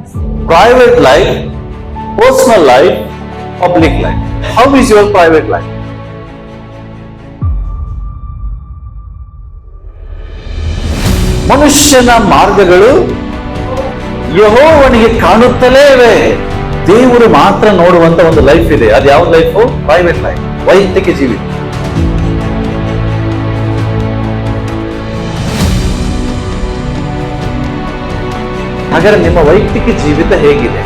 Private life, personal life, public life. How is your private life? ಮನುಷ್ಯನ ಮಾರ್ಗಗಳು ಯೆಹೋವನಿಗೆ ಕಾಣುತ್ತಲೇ ಇವೆ. ದೇವರು ಮಾತ್ರ ನೋಡುವಂತ ಒಂದು ಲೈಫ್ ಇದೆ. ಅದು ಯಾವ ಲೈಫ್? ಪ್ರೈವೇಟ್ ಲೈಫ್, ವೈಯಕ್ತಿಕ ಜೀವಿತ. ಹಾಗಾದ್ರೆ ನಿಮ್ಮ ವೈಯಕ್ತಿಕ ಜೀವಿತ ಹೇಗಿದೆ?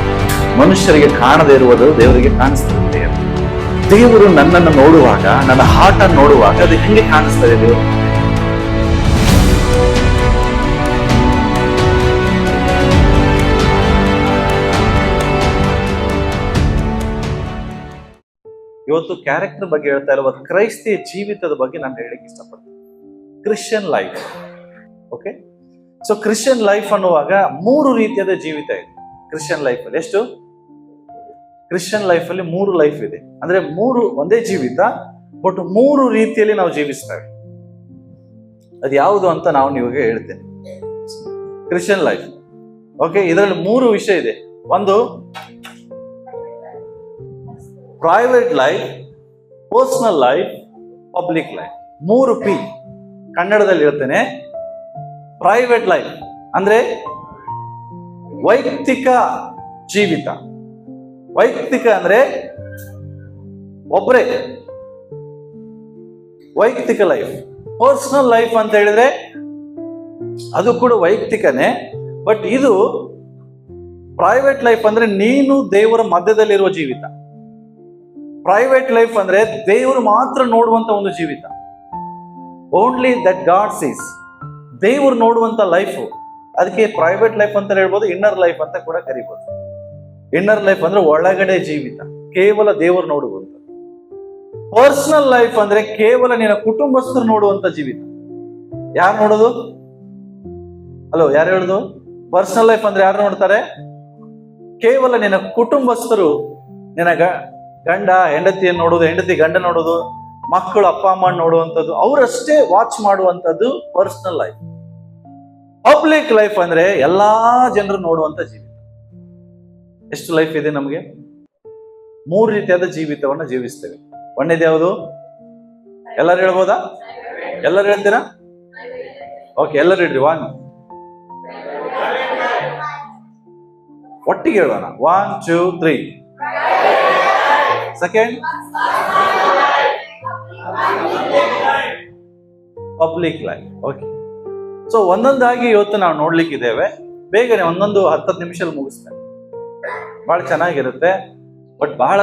ಮನುಷ್ಯರಿಗೆ ಕಾಣದೇ ಇರುವುದು ದೇವರಿಗೆ ಕಾಣಿಸ್ತದೆ. ದೇವರು ನನ್ನನ್ನು ನೋಡುವಾಗ, ನನ್ನ ಹಾರ್ಟ್ ಅನ್ನು ನೋಡುವಾಗ ಅದು ಹೆಂಗೆ ಕಾಣಿಸ್ತದೆ ದೇವರು? ಇವತ್ತು ಕ್ಯಾರೆಕ್ಟರ್ ಬಗ್ಗೆ ಹೇಳ್ತಾ ಇರುವ ಕ್ರೈಸ್ತಿಯ ಜೀವಿತದ ಬಗ್ಗೆ ನಾನು ಹೇಳಲಿಕ್ಕೆ ಇಷ್ಟಪಡ್ತೀನಿ. Christian life. Okay, so Christian life ಅನ್ನುವಾಗ 3 ರೀತಿಯಾದ ಜೀವಿತ ಇದೆ ಕ್ರಿಶ್ಚಿಯನ್ ಲೈಫ್ ಅಲ್ಲಿ. ಎಷ್ಟು? ಕ್ರಿಶ್ಚಿಯನ್ ಲೈಫ್ ಅಲ್ಲಿ 3 ಲೈಫ್ ಇದೆ. ಅಂದ್ರೆ 3 ಒಂದೇ ಜೀವಿತ, ಬಟ್ 3 ರೀತಿಯಲ್ಲಿ ನಾವು ಜೀವಿಸ್ತೇವೆ. ಅದು ಯಾವುದು ಅಂತ ನಾವು ನಿಮಗೆ ಹೇಳ್ತೇನೆ. ಕ್ರಿಶ್ಚಿಯನ್ ಲೈಫ್, ಓಕೆ, ಇದರಲ್ಲಿ 3 ವಿಷಯ ಇದೆ. ಒಂದು private life, personal life, public life. 3 P ಕನ್ನಡದಲ್ಲಿ ಹೇಳ್ತೇನೆ. ಪ್ರೈವೇಟ್ ಲೈಫ್ ಅಂದ್ರೆ ವೈಯಕ್ತಿಕ ಜೀವಿತ. ವೈಯಕ್ತಿಕ ಅಂದ್ರೆ ಒಬ್ಬರೇ ವೈಯಕ್ತಿಕ ಲೈಫ್. ಪರ್ಸನಲ್ ಲೈಫ್ ಅಂತ ಹೇಳಿದ್ರೆ ಅದು ಕೂಡ ವೈಯಕ್ತಿಕನೇ, ಬಟ್ ಇದು ಪ್ರೈವೇಟ್ ಲೈಫ್ ಅಂದ್ರೆ ನೀನು ದೇವರ ಮಧ್ಯದಲ್ಲಿರುವ ಜೀವಿತ. ಪ್ರೈವೇಟ್ ಲೈಫ್ ಅಂದ್ರೆ ದೇವರು ಮಾತ್ರ ನೋಡುವಂತ ಒಂದು ಜೀವಿತ. Only that god seize. ದೇವರು ನೋಡುವಂತ ಲೈಫ್, ಅದಕ್ಕೆ ಪ್ರೈವೇಟ್ ಲೈಫ್ ಅಂತ ಹೇಳ್ಬೋದು, ಇನ್ನರ್ ಲೈಫ್ ಅಂತ ಕೂಡ ಕರಿಬಹುದು. ಇನ್ನರ್ ಲೈಫ್ ಅಂದ್ರೆ ಒಳಗಡೆ ಜೀವಿತ, ಕೇವಲ ದೇವರು ನೋಡುವಂತ. ಪರ್ಸನಲ್ ಲೈಫ್ ಅಂದ್ರೆ ಕೇವಲ ನಿನ್ನ ಕುಟುಂಬಸ್ಥರು ನೋಡುವಂತ ಜೀವಿತ. ಯಾರು ನೋಡೋದು? ಹಲೋ, ಯಾರು ಹೇಳುದು? ಪರ್ಸನಲ್ ಲೈಫ್ ಅಂದ್ರೆ ಯಾರು ನೋಡ್ತಾರೆ? ಕೇವಲ ನಿನ್ನ ಕುಟುಂಬಸ್ಥರು, ನಿನ್ನ ಗಂಡ ಹೆಂಡತಿಯನ್ನು ನೋಡೋದು, ಹೆಂಡತಿ ಗಂಡ ನೋಡೋದು, ಮಕ್ಕಳು ಅಪ್ಪ ಅಮ್ಮ ನೋಡುವಂಥದ್ದು, ಅವರಷ್ಟೇ ವಾಚ್ ಮಾಡುವಂಥದ್ದು ಪರ್ಸನಲ್ ಲೈಫ್. ಪಬ್ಲಿಕ್ ಲೈಫ್ ಅಂದ್ರೆ ಎಲ್ಲಾ ಜನರು ನೋಡುವಂತ ಜೀವಿತ. ಎಷ್ಟು ಲೈಫ್ ಇದೆ ನಮಗೆ? 3 ರೀತಿಯಾದ ಜೀವಿತವನ್ನ ಜೀವಿಸ್ತೇವೆ. ಒಂದೇದು ಯಾವುದು? ಎಲ್ಲರೂ ಹೇಳ್ಬೋದಾ? ಎಲ್ಲರೂ ಹೇಳ್ತೀರಾ? ಓಕೆ, ಎಲ್ಲರೂ ಹೇಳ್ರಿ. 1 ಒಟ್ಟಿಗೆ ಹೇಳೋಣ. 1 2 3. Second public life. Okay, so ಒಂದೊಂದಾಗಿ ಇವತ್ತು ನಾವು ನೋಡ್ಲಿಕ್ಕಿದ್ದೇವೆ. ಬೇಗನೆ ಒಂದೊಂದು 10 ನಿಮಿಷದಲ್ಲಿ ಮುಗಿಸ್ತೇನೆ. ಬಹಳ ಚೆನ್ನಾಗಿರುತ್ತೆ, ಬಟ್ ಬಹಳ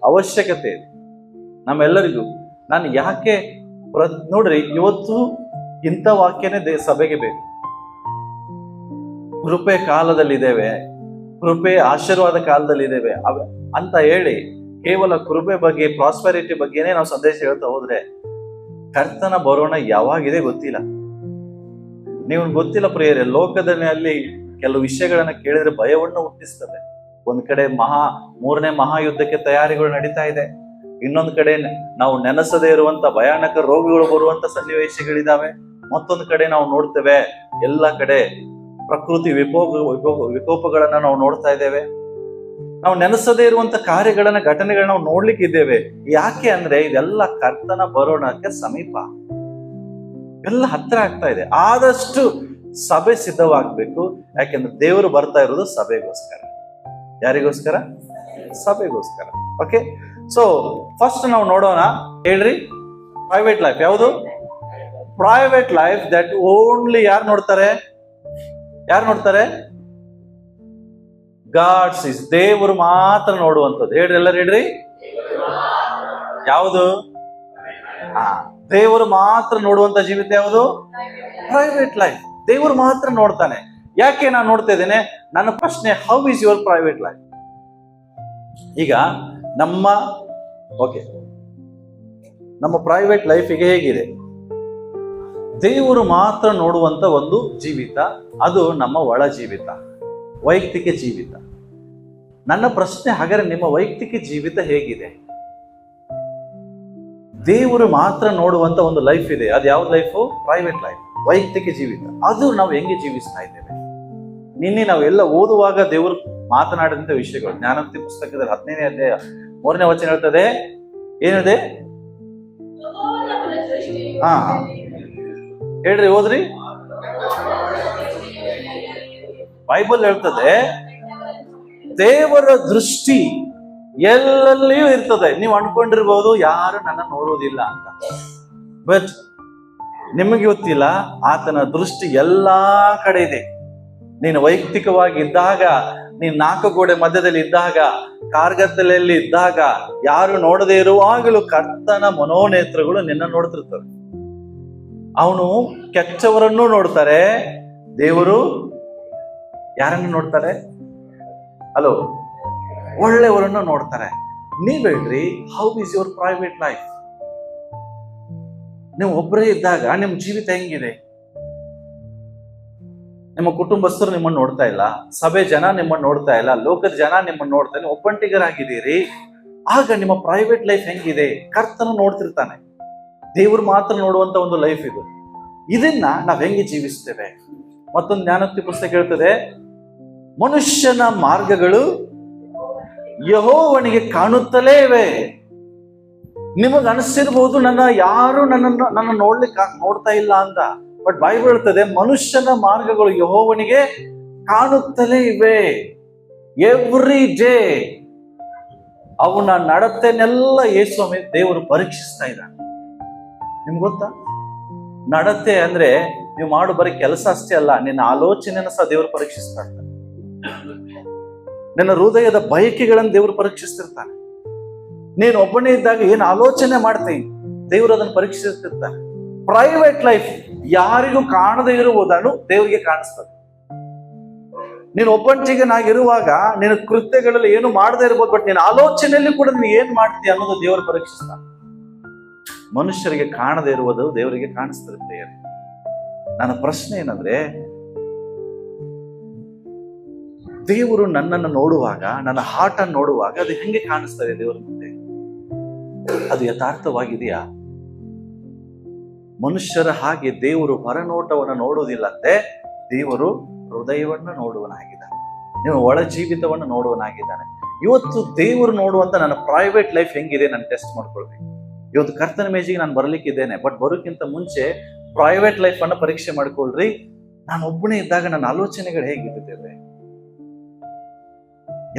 ಅವಶ್ಯಕತೆ ಇದೆ ನಮ್ಮೆಲ್ಲರಿಗೂ. ನಾನು ಯಾಕೆ ನೋಡ್ರಿ, ಇವತ್ತು ಇಂಥ ವಾಕ್ಯನೇ ಸಭೆಗೆ ಬೇಕು. ಕೃಪೆ ಕಾಲದಲ್ಲಿದ್ದೇವೆ, ಕೃಪೆ ಆಶೀರ್ವಾದ ಕಾಲದಲ್ಲಿದ್ದೇವೆ ಅಂತ ಹೇಳಿ ಕೇವಲ ಕೃಪೆ ಬಗ್ಗೆ, ಪ್ರಾಸ್ಪೆರಿಟಿ ಬಗ್ಗೆನೇ ನಾವು ಸಂದೇಶ ಹೇಳ್ತಾ ಹೋದ್ರೆ ಕರ್ತನ ಬರೋಣ ಯಾವಾಗಿದೆ ಗೊತ್ತಿಲ್ಲ. ನೀವು ಗೊತ್ತಿಲ್ಲ ಪ್ರಿಯರೇ, ಲೋಕದಲ್ಲಿ ಕೆಲವು ವಿಷಯಗಳನ್ನ ಕೇಳಿದ್ರೆ ಭಯವನ್ನು ಹುಟ್ಟಿಸ್ತದೆ. ಒಂದ್ ಕಡೆ 3ನೇ ಮಹಾಯುದ್ಧಕ್ಕೆ ತಯಾರಿಗಳು ನಡೀತಾ ಇದೆ. ಇನ್ನೊಂದು ಕಡೆ ನಾವು ನೆನೆಸದೇ ಇರುವಂತ ಭಯಾನಕ ರೋಗಗಳು ಬರುವಂತ ಸನ್ನಿವೇಶಗಳಿದಾವೆ. ಮತ್ತೊಂದು ಕಡೆ ನಾವು ನೋಡ್ತೇವೆ, ಎಲ್ಲ ಕಡೆ ಪ್ರಕೃತಿ ವಿಕೋಪಗಳನ್ನ ನಾವು ನೋಡ್ತಾ ಇದ್ದೇವೆ. ನಾವು ನೆನೆಸದೇ ಇರುವಂತ ಕಾರ್ಯಗಳನ್ನ, ಘಟನೆಗಳನ್ನ ನಾವು ನೋಡ್ಲಿಕ್ಕಿದ್ದೇವೆ. ಯಾಕೆ ಅಂದ್ರೆ ಇದೆಲ್ಲ ಕರ್ತನ ಬರೋಣಕ್ಕೆ ಸಮೀಪ, ಎಲ್ಲ ಹತ್ರ ಆಗ್ತಾ ಇದೆ. ಆದಷ್ಟು ಸಭೆ ಸಿದ್ಧವಾಗ್ಬೇಕು. ಯಾಕೆಂದ್ರೆ ದೇವರು ಬರ್ತಾ ಇರೋದು ಸಭೆಗೋಸ್ಕರ. ಯಾರಿಗೋಸ್ಕರ? ಸಭೆಗೋಸ್ಕರ. ಓಕೆ, ಸೊ ಫಸ್ಟ್ ನಾವು ನೋಡೋಣ. ಹೇಳ್ರಿ, ಪ್ರೈವೇಟ್ ಲೈಫ್ ಯಾವುದು? ಪ್ರೈವೇಟ್ ಲೈಫ್ ದಟ್ ಓನ್ಲಿ ಯಾರು ನೋಡ್ತಾರೆ? ಯಾರು ನೋಡ್ತಾರೆ? God seize. ದೇವರು ಮಾತ್ರ ನೋಡುವಂಥದ್ದು. ಹೇಳ್ರಿ, ಎಲ್ಲರೂ ಹೇಳ್ರಿ. ಯಾವುದು? ದೇವರು ಮಾತ್ರ ನೋಡುವಂತ ಜೀವಿತ ಯಾವುದು? Private life. ದೇವರು ಮಾತ್ರ ನೋಡ್ತಾನೆ. ಯಾಕೆ ನಾನು ನೋಡ್ತಾ ಇದ್ದೇನೆ? ನನ್ನ ಪ್ರಶ್ನೆ, how is your private life? ಈಗ ನಮ್ಮ ಪ್ರೈವೇಟ್ ಲೈಫಿಗೆ ಹೇಗಿದೆ? ದೇವರು ಮಾತ್ರ ನೋಡುವಂತ ಒಂದು ಜೀವಿತ, ಅದು ನಮ್ಮ ಒಳ ಜೀವಿತ, ವೈಯಕ್ತಿಕ ಜೀವಿತ. ನನ್ನ ಪ್ರಶ್ನೆ, ಹಾಗಾದ್ರೆ ನಿಮ್ಮ ವೈಯಕ್ತಿಕ ಜೀವಿತ ಹೇಗಿದೆ? ದೇವರು ಮಾತ್ರ ನೋಡುವಂತ ಒಂದು ಲೈಫ್ ಇದೆ. ಅದು ಯಾವ್ದು ಲೈಫು? ಪ್ರೈವೇಟ್ ಲೈಫ್, ವೈಯಕ್ತಿಕ ಜೀವಿತ. ಅದು ನಾವು ಹೆಂಗೆ ಜೀವಿಸ್ತಾ ಇದ್ದೇವೆ? ನಿನ್ನೆ ನಾವೆಲ್ಲ ಓದುವಾಗ ದೇವರು ಮಾತನಾಡಿದಂತ ವಿಷಯಗಳು. ಜ್ಞಾನೋಕ್ತಿ ಪುಸ್ತಕದಲ್ಲಿ 10ನೇ ಅಧ್ಯಾಯ 3ನೇ ವಚನ ಹೇಳ್ತದೆ. ಏನಿದೆ? ಹಾ ಹೇಳ್ರಿ, ಓದ್ರಿ. ಬೈಬಲ್ ಹೇಳ್ತದೆ ದೇವರ ದೃಷ್ಟಿ ಎಲ್ಲೆಲ್ಲಿಯೂ ಇರ್ತದೆ. ನೀವು ಅನ್ಕೊಂಡಿರ್ಬೋದು ಯಾರು ನನ್ನ ನೋಡುವುದಿಲ್ಲ ಅಂತ, ಬಟ್ ನಿಮಗೆ ಗೊತ್ತಿಲ್ಲ, ಆತನ ದೃಷ್ಟಿ ಎಲ್ಲಾ ಕಡೆ ಇದೆ. ನೀನು ವೈಯಕ್ತಿಕವಾಗಿ ಇದ್ದಾಗ, ನೀನ್ 4 ಗೋಡೆ ಮಧ್ಯದಲ್ಲಿ ಇದ್ದಾಗ, ಕಾರ್ಗತ್ತಲೆಯಲ್ಲಿ ಇದ್ದಾಗ, ಯಾರು ನೋಡದೇ ಇರುವಾಗಲೂ ಕರ್ತನ ಮನೋನೇತ್ರಗಳು ನಿನ್ನ ನೋಡ್ತಿರ್ತವೆ. ಅವನು ಕೆಟ್ಟವರನ್ನು ನೋಡ್ತಾರೆ, ದೇವರು ಯಾರನ್ನು ನೋಡ್ತಾರೆ? ಹಲೋ, ಒಳ್ಳೆಯವರನ್ನು ನೋಡ್ತಾರೆ. ನೀವ್ ಹೇಳ್ರಿ, how is your private life? ನೀವು ಒಬ್ಬರೇ ಇದ್ದಾಗ ನಿಮ್ ಜೀವಿತ ಹೆಂಗಿದೆ? ನಿಮ್ಮ ಕುಟುಂಬಸ್ಥರು ನಿಮ್ಮನ್ನು ನೋಡ್ತಾ ಇಲ್ಲ, ಸಭೆ ಜನ ನಿಮ್ಮನ್ನು ನೋಡ್ತಾ ಇಲ್ಲ, ಲೋಕದ ಜನ ನಿಮ್ಮನ್ನು ನೋಡ್ತಾ ಇಲ್ಲ, ಒಬ್ಬಂಟಿಗರಾಗಿದ್ದೀರಿ. ಆಗ ನಿಮ್ಮ ಪ್ರೈವೇಟ್ ಲೈಫ್ ಹೆಂಗಿದೆ? ಕರ್ತನ ನೋಡ್ತಿರ್ತಾನೆ. ದೇವ್ರು ಮಾತ್ರ ನೋಡುವಂತ ಒಂದು ಲೈಫ್ ಇದು. ಇದನ್ನ ನಾವ್ ಹೆಂಗೆ ಜೀವಿಸ್ತೇವೆ? ಮತ್ತೊಂದು ಜ್ಞಾನೋಕ್ತಿ ಪುಸ್ತಕ ಹೇಳ್ತದೆ, ಮನುಷ್ಯನ ಮಾರ್ಗಗಳು ಯೆಹೋವನಿಗೆ ಕಾಣುತ್ತಲೇ ಇವೆ. ನಿಮಗ್ ಅನಿಸಿರ್ಬೋದು ಯಾರು ನನ್ನ ನೋಡ್ತಾ ಇಲ್ಲ ಅಂತ, ಬಟ್ ಬೈಬಲ್ ಹೇಳ್ತದೆ ಮನುಷ್ಯನ ಮಾರ್ಗಗಳು ಯೆಹೋವನಿಗೆ ಕಾಣುತ್ತಲೇ ಇವೆ. ಎವ್ರಿ ಡೇ ಅವನ ನಡತೆನೆಲ್ಲ ಯೇಸುವೆ ದೇವರು ಪರೀಕ್ಷಿಸ್ತಾ ಇದ್ದಾನೆ. ನಿಮ್ಗೆ ಗೊತ್ತಾ? ನಡತೆ ಅಂದ್ರೆ ನೀವು ಮಾಡು ಬರೀ ಕೆಲಸ ಅಷ್ಟೇ ಅಲ್ಲ, ನಿನ್ನ ಆಲೋಚನೆಯನ್ನು ಸಹ ದೇವರು ಪರೀಕ್ಷಿಸ್ತಾ ಇರ್ತಾನೆ. ನಿನ್ನ ಹೃದಯದ ಬಯಕೆಗಳನ್ನು ದೇವರು ಪರೀಕ್ಷಿಸ್ತಿರ್ತಾನೆ. ನೀನು ಒಬ್ಬನೇ ಇದ್ದಾಗ ಏನು ಆಲೋಚನೆ ಮಾಡ್ತೀನಿ, ದೇವರು ಅದನ್ನು ಪರೀಕ್ಷಿಸ್ತಿರ್ತಾನೆ. ಪ್ರೈವೇಟ್ ಲೈಫ್ ಯಾರಿಗೂ ಕಾಣದೇ ಇರುವುದನ್ನು ದೇವರಿಗೆ ಕಾಣಿಸ್ತದೆ. ನೀನು ಒಬ್ಬಂಟಿಗನಾಗಿರುವಾಗ ನಿನ್ನ ಕೃತ್ಯಗಳಲ್ಲಿ ಏನು ಮಾಡದೇ ಇರ್ಬೋದು, ಬಟ್ ನಿನ್ನ ಆಲೋಚನೆಯಲ್ಲಿ ಕೂಡ ನೀನು ಏನ್ ಮಾಡ್ತೀಯ ಅನ್ನೋದು ದೇವರು ಪರೀಕ್ಷಿಸ್ತಾನೆ. ಮನುಷ್ಯರಿಗೆ ಕಾಣದೇ ಇರುವುದು ದೇವರಿಗೆ ಕಾಣಿಸ್ತಿರುತ್ತೆ. ನನ್ನ ಪ್ರಶ್ನೆ ಏನಂದ್ರೆ, ದೇವರು ನನ್ನನ್ನು ನೋಡುವಾಗ, ನನ್ನ ಹಾರ್ಟ್ ಅನ್ನು ನೋಡುವಾಗ ಅದು ಹೆಂಗೆ ಕಾಣಿಸ್ತದೆ ದೇವರ ಮುಂದೆ? ಅದು ಯಥಾರ್ಥವಾಗಿದೆಯಾ? ಮನುಷ್ಯರ ಹಾಗೆ ದೇವರು ಹೊರನೋಟವನ್ನು ನೋಡುವುದಿಲ್ಲಂತೆ, ದೇವರು ಹೃದಯವನ್ನು ನೋಡುವನಾಗಿದ್ದಾನೆ. ನೀವು ಒಳ ಜೀವಿತವನ್ನು ನೋಡುವನಾಗಿದ್ದಾನೆ. ಇವತ್ತು ದೇವರು ನೋಡುವಂತ ನನ್ನ ಪ್ರೈವೇಟ್ ಲೈಫ್ ಹೆಂಗಿದೆ ನಾನು ಟೆಸ್ಟ್ ಮಾಡ್ಕೊಳ್ಬೇಕು. ಇವತ್ತು ಕರ್ತನ ಮೇಜಿಗೆ ನಾನು ಬರ್ಲಿಕ್ಕಿದ್ದೇನೆ, ಬಟ್ ಬರೋಕ್ಕಿಂತ ಮುಂಚೆ ಪ್ರೈವೇಟ್ ಲೈಫ್ ಅನ್ನ ಪರೀಕ್ಷೆ ಮಾಡ್ಕೊಳ್ರಿ. ನಾನು ಒಬ್ಬನೇ ಇದ್ದಾಗ ನನ್ನ ಆಲೋಚನೆಗಳು ಹೇಗಿರ್ತದೆ?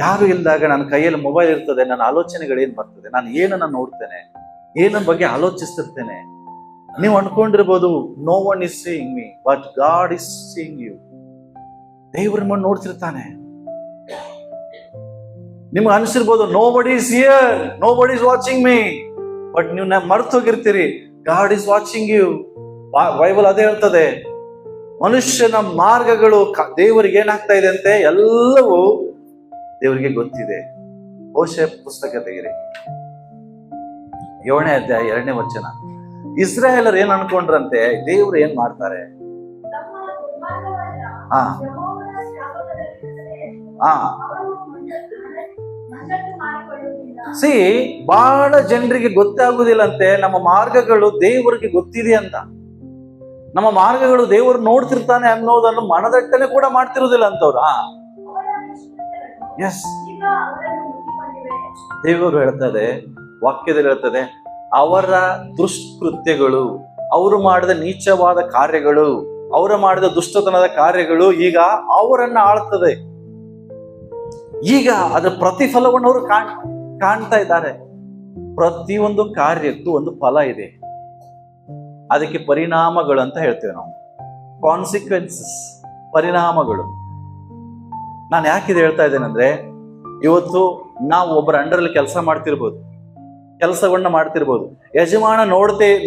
ಯಾರು ಇಲ್ದಾಗ ನನ್ನ ಕೈಯಲ್ಲಿ ಮೊಬೈಲ್ ಇರ್ತದೆ, ನನ್ನ ಆಲೋಚನೆಗಳು ಏನ್ ಬರ್ತದೆ? ನಾನು ಏನನ್ನ ನೋಡ್ತೇನೆ, ಏನನ್ನ ಬಗ್ಗೆ ಆಲೋಚಿಸ್ತಿರ್ತೇನೆ? ನೀವು ಅನ್ಕೊಂಡಿರ್ಬೋದು no one is seeing me, but God is seeing you. ದೇವ್ರ ನಿಮ್ಮನ್ನು ನೋಡ್ತಿರ್ತಾನೆ. ನಿಮ್ಗೆ ಅನ್ಸಿರ್ಬೋದು nobody is here, nobody is watching me, but ನೀವು ಮರ್ತು ಹೋಗಿರ್ತೀರಿ, God is watching you. Bible ಅದೇ ಹೇಳ್ತದೆ, ಮನುಷ್ಯನ ಮಾರ್ಗಗಳು ದೇವರಿಗೆ ಏನಾಗ್ತಾ ಇದೆ ಅಂತೆ, ಎಲ್ಲವೂ ದೇವರಿಗೆ ಗೊತ್ತಿದೆ. ಹೋಶೆ ಪುಸ್ತಕ ತೆಗಿರಿ, 7ನೇ ಅಧ್ಯಾಯ 2ನೇ ವಚನ. ಇಸ್ರಾಯೇಲರು ಏನ್ ಅನ್ಕೊಂಡ್ರಂತೆ, ದೇವ್ರು ಏನ್ ಮಾಡ್ತಾರೆ? ಬಹಳ ಜನರಿಗೆ ಗೊತ್ತಾಗುದಿಲ್ಲಂತೆ ನಮ್ಮ ಮಾರ್ಗಗಳು ದೇವರಿಗೆ ಗೊತ್ತಿದೆ ಅಂತ. ನಮ್ಮ ಮಾರ್ಗಗಳು ದೇವರು ನೋಡ್ತಿರ್ತಾನೆ ಅನ್ನೋದನ್ನು ಮನದಟ್ಟನೆ ಕೂಡ ಮಾಡ್ತಿರುವುದಿಲ್ಲ ಅಂತವ್ರು. ಎಸ್, ದೇವರು ಹೇಳ್ತದೆ, ವಾಕ್ಯದಲ್ಲಿ ಹೇಳ್ತದೆ, ಅವರ ದುಷ್ಕೃತ್ಯಗಳು, ಅವರು ಮಾಡಿದ ನೀಚವಾದ ಕಾರ್ಯಗಳು, ಅವರು ಮಾಡಿದ ದುಷ್ಟತನದ ಕಾರ್ಯಗಳು ಈಗ ಅವರನ್ನ ಆಳ್ತದೆ. ಈಗ ಅದರ ಪ್ರತಿಫಲವನ್ನು ಅವರು ಕಾಣ್ತಾ ಇದ್ದಾರೆ. ಪ್ರತಿಯೊಂದು ಕಾರ್ಯಕ್ಕೂ ಒಂದು ಫಲ ಇದೆ, ಅದಕ್ಕೆ ಪರಿಣಾಮಗಳು ಅಂತ ಹೇಳ್ತೇವೆ ನಾವು. ಕಾನ್ಸಿಕ್ವೆನ್ಸಸ್, ಪರಿಣಾಮಗಳು. ನಾನು ಯಾಕಿದೆ ಹೇಳ್ತಾ ಇದ್ದೇನೆಂದ್ರೆ, ಇವತ್ತು ನಾವು ಒಬ್ಬರ ಅಂಡರಲ್ಲಿ ಕೆಲಸವನ್ನ ಮಾಡ್ತಿರ್ಬೋದು. ಯಜಮಾನ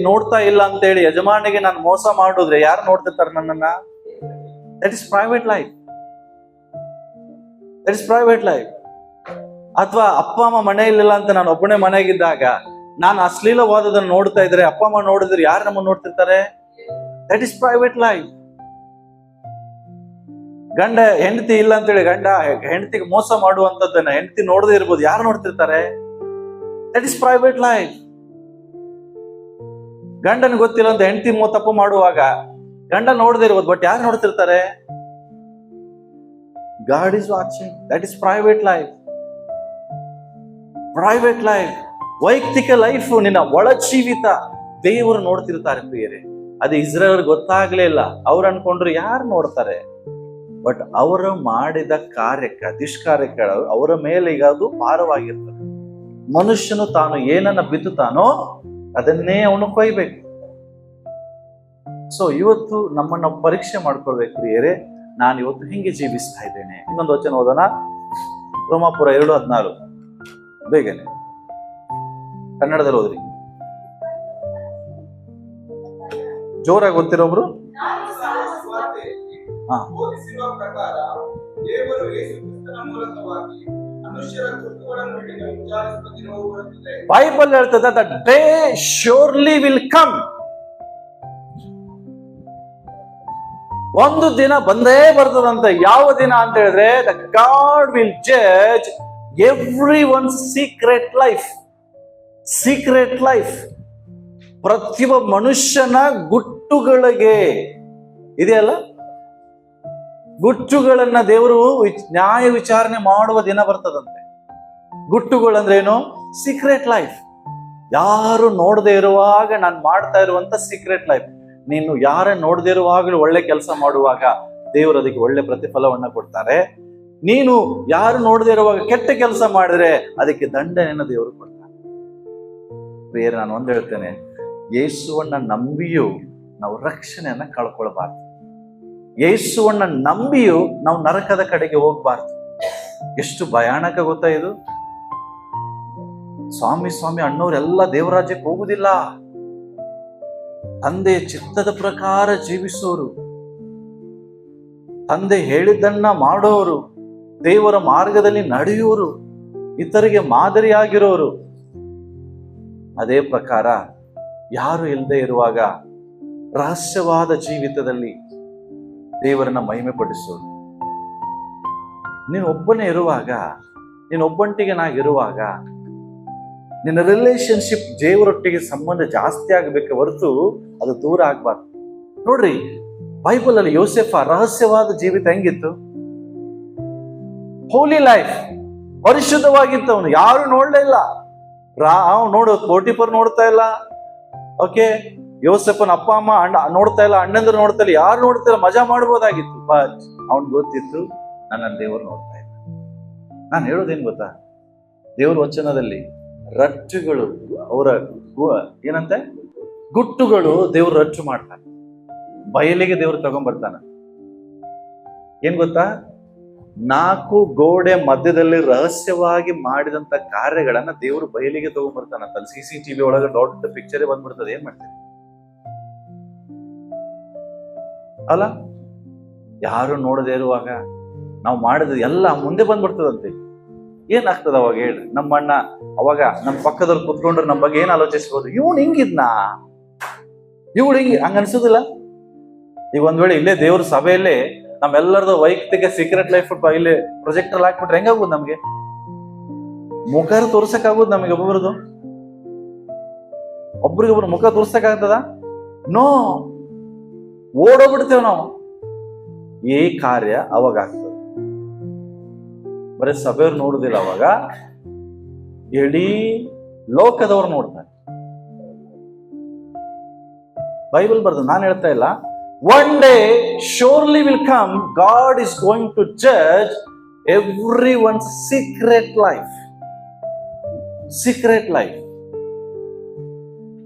ನೋಡ್ತಾ ಇಲ್ಲ ಅಂತ ಹೇಳಿ ಯಜಮಾನಿಗೆ ನಾನು ಮೋಸ ಮಾಡಿದ್ರೆ ಯಾರು ನೋಡ್ತಿರ್ತಾರೆ ನನ್ನನ್ನ? That is private life. That is private life. ಅಥವಾ ಅಪ್ಪ ಅಮ್ಮ ಮನೆಯಲ್ಲಿಲ್ಲ ಅಂತ ನಾನು ಒಬ್ಬನೇ ಮನೆಗಿದ್ದಾಗ ನಾನು ಅಶ್ಲೀಲವಾದದನ್ನು ನೋಡ್ತಾ ಇದ್ರೆ, ಅಪ್ಪ ಅಮ್ಮ ನೋಡಿದ್ರೆ ಯಾರು ನಮ್ಮನ್ನು ನೋಡ್ತಿರ್ತಾರೆ? That is private life. ಗಂಡ ಹೆಂಡತಿ ಇಲ್ಲ ಅಂತೇಳಿ ಗಂಡ ಹೆಂಡತಿಗೆ ಮೋಸ ಮಾಡುವಂತದ್ದನ್ನ ಹೆಂಡತಿ ನೋಡದೇ ಇರ್ಬೋದು, ಯಾರು ನೋಡ್ತಿರ್ತಾರೆ? That is private life. ಗಂಡನ್ ಗೊತ್ತಿಲ್ಲ ಅಂತ ಹೆಂಡತಿ ತಪ್ಪು ಮಾಡುವಾಗ ಗಂಡ ನೋಡದೇ ಇರ್ಬೋದು, ಬಟ್ ಯಾರು ನೋಡ್ತಿರ್ತಾರೆ? God is watching. That is private life. Private life, ವೈಯಕ್ತಿಕ ಲೈಫ್, ನಿನ್ನ ಒಳ ಜೀವಿತ ದೇವರು ನೋಡ್ತಿರ್ತಾರೆ ಪ್ರಿಯರೇ. ಅದು ಇಸ್ರೇಲ್ ಗೊತ್ತಾಗ್ಲೇ ಇಲ್ಲ. ಅವ್ರು ಅನ್ಕೊಂಡ್ರು ಯಾರು ನೋಡ್ತಾರೆ, ಬಟ್ ಅವರು ಮಾಡಿದ ಕಾರ್ಯಕ್ಕೆ, ದುಷ್ಕಾರ್ಯಕ್ಕೆ ಅವರ ಮೇಲೆ ಈಗ ಅದು ಭಾರವಾಗಿರ್ತದೆ. ಮನುಷ್ಯನು ತಾನು ಏನನ್ನ ಬಿತ್ತುತ್ತಾನೋ ಅದನ್ನೇ ಅವನು ಕೊಯ್ಬೇಕು. ಸೊ ಇವತ್ತು ನಮ್ಮನ್ನ ಪರೀಕ್ಷೆ ಮಾಡ್ಕೊಳ್ಬೇಕು ಪ್ರಿಯರೇ, ನಾನು ಇವತ್ತು ಹಿಂಗೆ ಜೀವಿಸ್ತಾ ಇದ್ದೇನೆ. ಇನ್ನೊಂದು ವಚನ ಓದೋಣ, ರೋಮಾಪುರ 2:14. ಬೇಗನೆ ಕನ್ನಡದಲ್ಲಿ ಓದ್ರಿ, ಜೋರಾಗಿ ಗೊತ್ತಿರೋಬ್ರು. ಬೈಬಲ್ ಹೇಳ್ತದೆ the day surely will come. ಒಂದು ದಿನ ಬಂದೇ ಬರ್ತದಂತೆ. ಯಾವ ದಿನ ಅಂತ ಹೇಳಿದ್ರೆ the god will judge every one secret life. Secret life, ಪ್ರತಿಯೊಬ್ಬ ಮನುಷ್ಯನ ಗುಟ್ಟುಗಳಿಗೆ ಇದೆಯಲ್ಲ, ಗುಟ್ಟುಗಳನ್ನ ದೇವರು ನ್ಯಾಯ ವಿಚಾರಣೆ ಮಾಡುವ ದಿನ ಬರ್ತದಂತೆ. ಗುಟ್ಟುಗಳಂದ್ರೆ ಏನು? Secret life. ಯಾರು ನೋಡದೆ ಇರುವಾಗ ನಾನು ಮಾಡ್ತಾ ಇರುವಂತ ಸೀಕ್ರೆಟ್ ಲೈಫ್. ನೀನು ಯಾರ ನೋಡದೆ ಇರುವಾಗಲೂ ಒಳ್ಳೆ ಕೆಲಸ ಮಾಡುವಾಗ ದೇವರು ಅದಕ್ಕೆ ಒಳ್ಳೆ ಪ್ರತಿಫಲವನ್ನ ಕೊಡ್ತಾರೆ. ನೀನು ಯಾರು ನೋಡದೆ ಇರುವಾಗ ಕೆಟ್ಟ ಕೆಲಸ ಮಾಡಿದ್ರೆ ಅದಕ್ಕೆ ದಂಡನೆಯನ್ನು ದೇವರು ಕೊಡ್ತಾರೆ. ಪ್ರಿಯರೇ, ನಾನು ಒಂದು ಹೇಳ್ತೇನೆ, ಯೇಸುವನ್ನ ನಂಬಿಯೂ ನಾವು ರಕ್ಷಣೆಯನ್ನ ಕಳ್ಕೊಳ್ಬಾರ್ದು. ಯೇಸುವನ್ನ ನಂಬಿಯೂ ನಾವು ನರಕದ ಕಡೆಗೆ ಹೋಗ್ಬಾರ್ದು. ಎಷ್ಟು ಭಯಾನಕ ಗೊತ್ತಾ ಇದು? ಸ್ವಾಮಿ ಸ್ವಾಮಿ ಅಣ್ಣವರೆಲ್ಲ ದೇವರಾಜ್ಯಕ್ಕೆ ಹೋಗುದಿಲ್ಲ. ತಂದೆ ಚಿತ್ತದ ಪ್ರಕಾರ ಜೀವಿಸೋರು, ತಂದೆ ಹೇಳಿದ್ದನ್ನ ಮಾಡೋರು, ದೇವರ ಮಾರ್ಗದಲ್ಲಿ ನಡೆಯೋರು, ಇತರಿಗೆ ಮಾದರಿಯಾಗಿರೋರು. ಅದೇ ಪ್ರಕಾರ ಯಾರು ಇಲ್ಲದೆ ಇರುವಾಗ ರಹಸ್ಯವಾದ ಜೀವಿತದಲ್ಲಿ ದೇವರನ್ನ ಮಹಿಮೆ ಪಡಿಸೋರು. ನೀನು ಒಬ್ಬನೇ ಇರುವಾಗ, ನೀನು ಒಬ್ಬಂಟಿಗೆ ನಾಗಿರುವಾಗ ನಿನ್ನ ರಿಲೇಶನ್ಶಿಪ್ ದೇವರೊಟ್ಟಿಗೆ ಸಂಬಂಧ ಜಾಸ್ತಿ ಆಗಬೇಕೆ ಹೊರತು ಅದು ದೂರ ಆಗ್ಬಾರ್ದು. ನೋಡ್ರಿ, ಬೈಬಲ್ ಅಲ್ಲಿ ಯೋಸೆಫ ರಹಸ್ಯವಾದ ಜೀವಿತ ಹೆಂಗಿತ್ತು? ಹೋಲಿ ಲೈಫ್, ಪರಿಶುದ್ಧವಾಗಿತ್ತು. ಅವನು ಯಾರು ನೋಡ್ಲೇ ಇಲ್ಲ. ನೋಡು, ಪೋಟಿಫರ್ ನೋಡ್ತಾ ಇಲ್ಲ, ಓಕೆ, ಯೋಸೆಫನ ಅಪ್ಪ ಅಮ್ಮ ನೋಡ್ತಾ ಇಲ್ಲ, ಅಣ್ಣಂದ್ರು ನೋಡ್ತಾ ಇಲ್ಲ, ಯಾರು ನೋಡ್ತಾ ಇಲ್ಲ. ಮಜಾ ಮಾಡ್ಬೋದಾಗಿತ್ತು, ಬಟ್ ಅವನ್ ಗೊತ್ತಿತ್ತು ನನ್ನ ದೇವರು ನೋಡ್ತಾ ಇಲ್ಲ. ನಾನು ಹೇಳೋದೇನ್ ಗೊತ್ತಾ, ದೇವ್ರ ವಚನದಲ್ಲಿ ರಟ್ಟುಗಳು, ಅವರ ಏನಂತೆ ಗುಟ್ಟುಗಳು ದೇವ್ರು ರಟ್ಟು ಮಾಡ್ತಾನೆ, ಬಯಲಿಗೆ ದೇವ್ರು ತಗೊಂಡ್ಬರ್ತಾನ. ಏನ್ ಗೊತ್ತಾ, 4 ಗೋಡೆ ಮಧ್ಯದಲ್ಲಿ ರಹಸ್ಯವಾಗಿ ಮಾಡಿದಂತ ಕಾರ್ಯಗಳನ್ನ ದೇವರು ಬಯಲಿಗೆ ತಗೊಂಡ್ಬರ್ತಾನಂತ. CCTV ಒಳಗೆ ದೊಡ್ಡ ಪಿಕ್ಚರೇ ಬಂದ್ಬಿಡ್ತದೆ. ಏನ್ ಮಾಡ್ತೀವಿ ಅಲ್ಲ? ಯಾರು ನೋಡದೇ ಇರುವಾಗ ನಾವು ಮಾಡಿದ ಎಲ್ಲ ಮುಂದೆ ಬಂದ್ಬಿಡ್ತದಂತೆ. ಏನಾಗ್ತದ ಅವಾಗ ಹೇಳ್ರಿ? ನಮ್ಮ ಅಣ್ಣ ಅವಾಗ ನಮ್ಮ ಪಕ್ಕದಲ್ಲಿ ಕುತ್ಕೊಂಡ್ರೆ ನಮ್ಮ ಬಗ್ಗೆ ಏನ್ ಆಲೋಚಿಸ್ಬೋದು? ಇವನು ಹಿಂಗಿದ್ನಾ, ಇವಳು ಹಂಗ ಅನ್ಸುದಿಲ್ಲ? ಈಗ ಒಂದ್ ವೇಳೆ ಇಲ್ಲೇ ದೇವ್ರ ಸಭೆಯಲ್ಲೇ ನಮ್ಮೆಲ್ಲರದು ವೈಯಕ್ತಿಕ ಸೀಕ್ರೆಟ್ ಲೈಫ್ ಇಲ್ಲಿ ಪ್ರೊಜೆಕ್ಟರ್ ಹಾಕ್ಬಿಟ್ರೆ ಹೆಂಗಾಗುದು? ನಮ್ಗೆ ಮುಖ ತೋರ್ಸಕ್ ಆಗುದು? ನಮಗೆ ಒಬ್ಬರದು ಒಬ್ರಿಗೊಬ್ರು ಮುಖ ತೋರ್ಸಕ್ ಆಗ್ತದ? ನೋ, ಓಡೋಗ್ಬಿಡ್ತೇವೆ ನಾವು. ಈ ಕಾರ್ಯ ಅವಾಗ ಆಗ್ತದೆ. ಬರೀ ಸಭೆಯವ್ರು ನೋಡುದಿಲ್ಲ, ಅವಾಗ ಇಡೀ ಲೋಕದವ್ರು ನೋಡ್ತಾರೆ. ಬೈಬಲ್ ಬರ್ದು, ನಾನು ಹೇಳ್ತಾ ಇಲ್ಲ. One day surely will come, God is going to judge everyone's secret life. Secret life.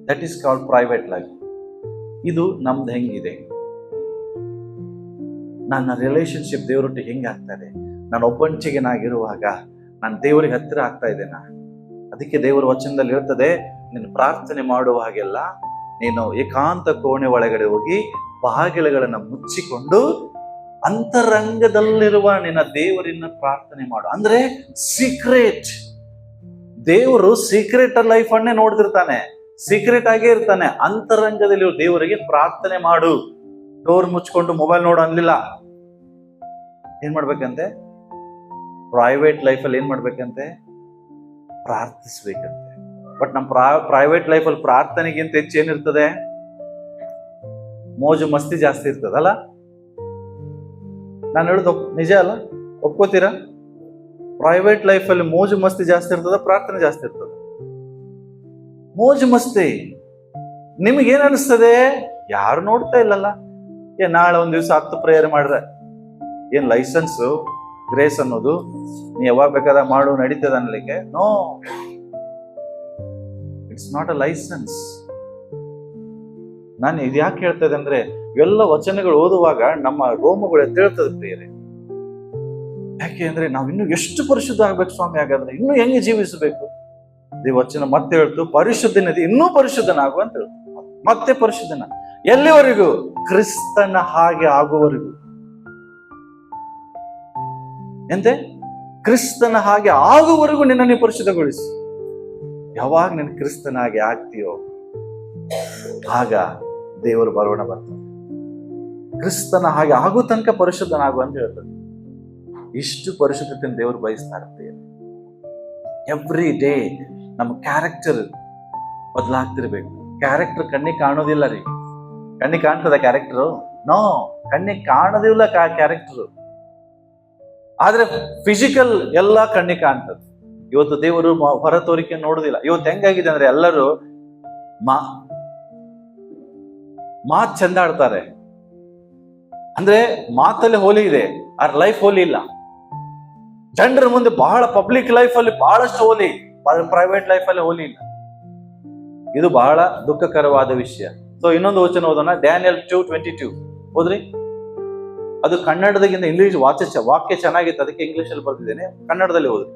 That is called private life. ಇದು ನಮ್ದು ಹೆಂಗಿದೆ? ನನ್ನ ರಿಲೇಶನ್ಶಿಪ್ ದೇವರೊಟ್ಟಿಗೆ ಹೆಂಗೆ ಆಗ್ತದೆ? ನಾನು ಒಬ್ಬಂಟಿಗೆನಾಗಿರುವಾಗ ನಾನು ದೇವರಿಗೆ ಹತ್ತಿರ ಆಗ್ತಾ ಇದ್ದೇನಾ? ಅದಕ್ಕೆ ದೇವರ ವಚನದಲ್ಲಿ ಇರ್ತದೆ, ನೀನು ಪ್ರಾರ್ಥನೆ ಮಾಡುವ ಹಾಗೆಲ್ಲ ನೀನು ಏಕಾಂತ ಕೋಣೆ ಒಳಗಡೆ ಹೋಗಿ ಬಾಗಿಲುಗಳನ್ನು ಮುಚ್ಚಿಕೊಂಡು ಅಂತರಂಗದಲ್ಲಿರುವ ನಿನ್ನ ದೇವರನ್ನ ಪ್ರಾರ್ಥನೆ ಮಾಡು. ಅಂದ್ರೆ ಸೀಕ್ರೆಟ್. ದೇವರು ಸೀಕ್ರೆಟ್ ಲೈಫ್ ಅನ್ನೇ ನೋಡ್ತಿರ್ತಾನೆ, ಸೀಕ್ರೆಟ್ ಆಗೇ ಇರ್ತಾನೆ. ಅಂತರಂಗದಲ್ಲಿ ದೇವರಿಗೆ ಪ್ರಾರ್ಥನೆ ಮಾಡು. ಡೋರ್ ಮುಚ್ಕೊಂಡು ಮೊಬೈಲ್ ನೋಡು ಅನ್ಲಿಲ್ಲ. ಏನ್ ಮಾಡ್ಬೇಕಂತೆ? ಪ್ರೈವೇಟ್ ಲೈಫಲ್ಲಿ ಏನ್ ಮಾಡ್ಬೇಕಂತೆ? ಪ್ರಾರ್ಥಿಸ್ಬೇಕಂತೆ. ಬಟ್ ನಮ್ಮ ಪ್ರೈವೇಟ್ ಲೈಫಲ್ಲಿ ಪ್ರಾರ್ಥನೆಗಿಂತ ಹೆಚ್ಚು ಏನಿರ್ತದೆ? ಮೋಜು ಮಸ್ತಿ ಜಾಸ್ತಿ ಇರ್ತದಲ್ಲ. ನಾನು ಹೇಳುದು ನಿಜ ಅಲ್ಲ? ಒಪ್ಕೋತೀರಾ? ಪ್ರೈವೇಟ್ ಲೈಫಲ್ಲಿ ಮೋಜು ಮಸ್ತಿ ಜಾಸ್ತಿ ಇರ್ತದ, ಪ್ರಾರ್ಥನೆ ಜಾಸ್ತಿ ಇರ್ತದ? ಮೋಜು ಮಸ್ತಿ. ನಿಮಗೇನ್ ಅನಿಸ್ತದೆ? ಯಾರು ನೋಡ್ತಾ ಇಲ್ಲಲ್ಲ. ನಾಳೆ ಒಂದ್ ದಿವ್ಸ 10 ಪ್ರೇಯರ್ ಮಾಡ್ರೆ ಏನ್ ಲೈಸೆನ್ಸು ಗ್ರೇಸ್ ಅನ್ನೋದು? ನೀ ಯಾವಾಗ ಬೇಕಾದ ಮಾಡು ನಡೀತದ ಅನ್ಲಿಕ್ಕೆ? No, it's not a licence. ನಾನು ಇದು ಯಾಕೆ ಹೇಳ್ತದೆ ಅಂದ್ರೆ, ಎಲ್ಲ ವಚನಗಳು ಓದುವಾಗ ನಮ್ಮ ರೋಮಗಳು ಎದ್ದೇಳ್ತದೆ ಪ್ರಿಯರೇ. ಯಾಕೆ ಅಂದ್ರೆ ನಾವು ಇನ್ನು ಎಷ್ಟು ಪರಿಶುದ್ಧ ಆಗ್ಬೇಕು ಸ್ವಾಮಿ, ಹಾಗಾದ್ರೆ ಇನ್ನು ಹೆಂಗೆ ಜೀವಿಸಬೇಕು? ಈ ವಚನ ಮತ್ತೆ ಹೇಳ್ತು, ಪರಿಶುದ್ಧನಿದೆ ಇನ್ನೂ ಪರಿಶುದ್ಧನಾಗು ಅಂತ ಹೇಳ್ತು. ಮತ್ತೆ ಪರಿಶುದ್ಧನ ಎಲ್ಲಿವರೆಗೂ? ಕ್ರಿಸ್ತನ ಹಾಗೆ ಆಗುವವರೆಗೂ. ಎಂತೆ? ಕ್ರಿಸ್ತನ ಹಾಗೆ ಆಗುವವರೆಗೂ ನಿನ್ನನ್ನು ಪರಿಶುದ್ಧಗೊಳಿಸು. ಯಾವಾಗ ನೀನು ಕ್ರಿಸ್ತನ ಹಾಗೆ ಆಗ್ತೀಯೋ ಆಗ ದೇವರು ಬರೋಣ ಬರ್ತಾನೆ. ಕ್ರಿಸ್ತನ ಹಾಗೆ ಆಗೋ ತನಕ ಪರಿಶುದ್ಧನಾಗು ಅಂತ ಹೇಳ್ತಾರೆ. ಇಷ್ಟು ಪರಿಶುದ್ಧತೆಯನ್ನು ದೇವರು ಬಯಸ್ತಾ ಇರ್ತೀವಿ. ಎವ್ರಿ ಡೇ ನಮ್ಮ ಕ್ಯಾರೆಕ್ಟರ್ ಬದಲಾಗ್ತಿರ್ಬೇಕು. ಕ್ಯಾರೆಕ್ಟರ್ ಕಣ್ಣಿಗೆ ಕಾಣೋದಿಲ್ಲ ರೀ. ಕಣ್ಣಿಗೆ ಕಾಣ್ತದ ಕ್ಯಾರೆಕ್ಟರು? ನೋ, ಕಣ್ಣಿಗೆ ಕಾಣೋದಿಲ್ಲ ಕ್ಯಾರೆಕ್ಟರ್. ಆದ್ರೆ ಫಿಸಿಕಲ್ ಎಲ್ಲ ಕಣ್ಣಿಗೆ ಕಾಣ್ತದೆ. ಇವತ್ತು ದೇವರು ಹೊರ ತೋರಿಕೆ ನೋಡುದಿಲ್ಲ. ಇವತ್ತು ಹೆಂಗಾಗಿದೆ ಅಂದ್ರೆ ಎಲ್ಲರೂ ಮಾತ್ ಚಂದ ಆಡ್ತಾರೆ ಅಂದ್ರೆ ಮಾತಲ್ಲಿ ಹೋಲಿ ಇದೆ, ಆ ಲೈಫ್ ಹೋಲಿ ಇಲ್ಲ. ಜನರ ಮುಂದೆ ಬಹಳ ಪಬ್ಲಿಕ್ ಲೈಫ್ ಅಲ್ಲಿ ಬಹಳಷ್ಟು ಹೋಲಿ, ಪ್ರೈವೇಟ್ ಲೈಫ್ ಅಲ್ಲಿ ಹೋಲಿ ಇಲ್ಲ. ಇದು ಬಹಳ ದುಃಖಕರವಾದ ವಿಷಯ. ಸೊ ಇನ್ನೊಂದು ವಚನ ಓದೋಣ, ಡ್ಯಾನಿಯಲ್ 2:22 ಓದ್ರಿ. ಅದು ಕನ್ನಡದಾಗಿಂದ ಇಂಗ್ಲಿಷ್ ವಾಕ್ಯ ಚೆನ್ನಾಗಿತ್ತು, ಅದಕ್ಕೆ ಇಂಗ್ಲಿಷ್ ಅಲ್ಲಿ ಬರ್ತಿದ್ದೇನೆ, ಕನ್ನಡದಲ್ಲಿ ಓದ್ರಿ.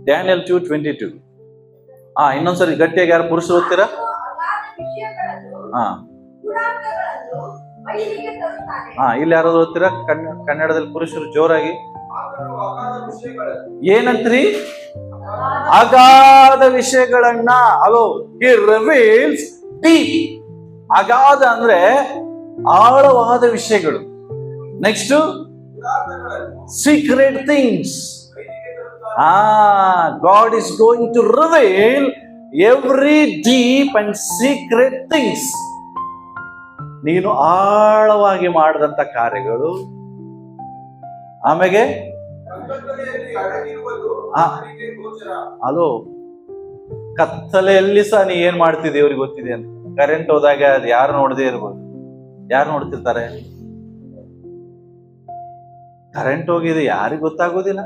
ಡ್ಯಾನಿಯಲ್ 2:22. ಇನ್ನೊಂದ್ಸರಿ ಗಟ್ಟಿಯಾಗಿ ಯಾರು ಪುರುಷರು ಓದ್ತೀರಾ? ಇಲ್ಲಿ ಯಾರಾದ್ರು ಓದ್ತೀರಾ? ಕನ್ನಡದಲ್ಲಿ ಪುರುಷರು ಜೋರಾಗಿ ಏನಂತ್ರಿ? ಅಗಾಧ ವಿಷಯಗಳನ್ನ. Hello, he reveals deep. ಅಗಾಧ ಅಂದ್ರೆ ಆಳವಾದ ವಿಷಯಗಳು. Next secret things. God is going to reveal every deep and secret things. ನೀನು ಆಳವಾಗಿ ಮಾಡಿದಂತ ಕಾರ್ಯಗಳು, ಆಮೇಲೆ ಅಲೋ ಕತ್ತಲೆಯಲ್ಲಿ ಸಹ ನೀ ಏನ್ ಮಾಡ್ತಿದ್ದೆ ಇವ್ರಿಗೆ ಗೊತ್ತಿದೆ ಅಂತ. ಕರೆಂಟ್ ಹೋದಾಗ ಅದು ಯಾರು ನೋಡದೇ ಇರ್ಬೋದು. ಯಾರು ನೋಡ್ತಿರ್ತಾರೆ? ಕರೆಂಟ್ ಹೋಗಿದೆ ಯಾರಿಗೂ ಗೊತ್ತಾಗೋದಿಲ್ಲ.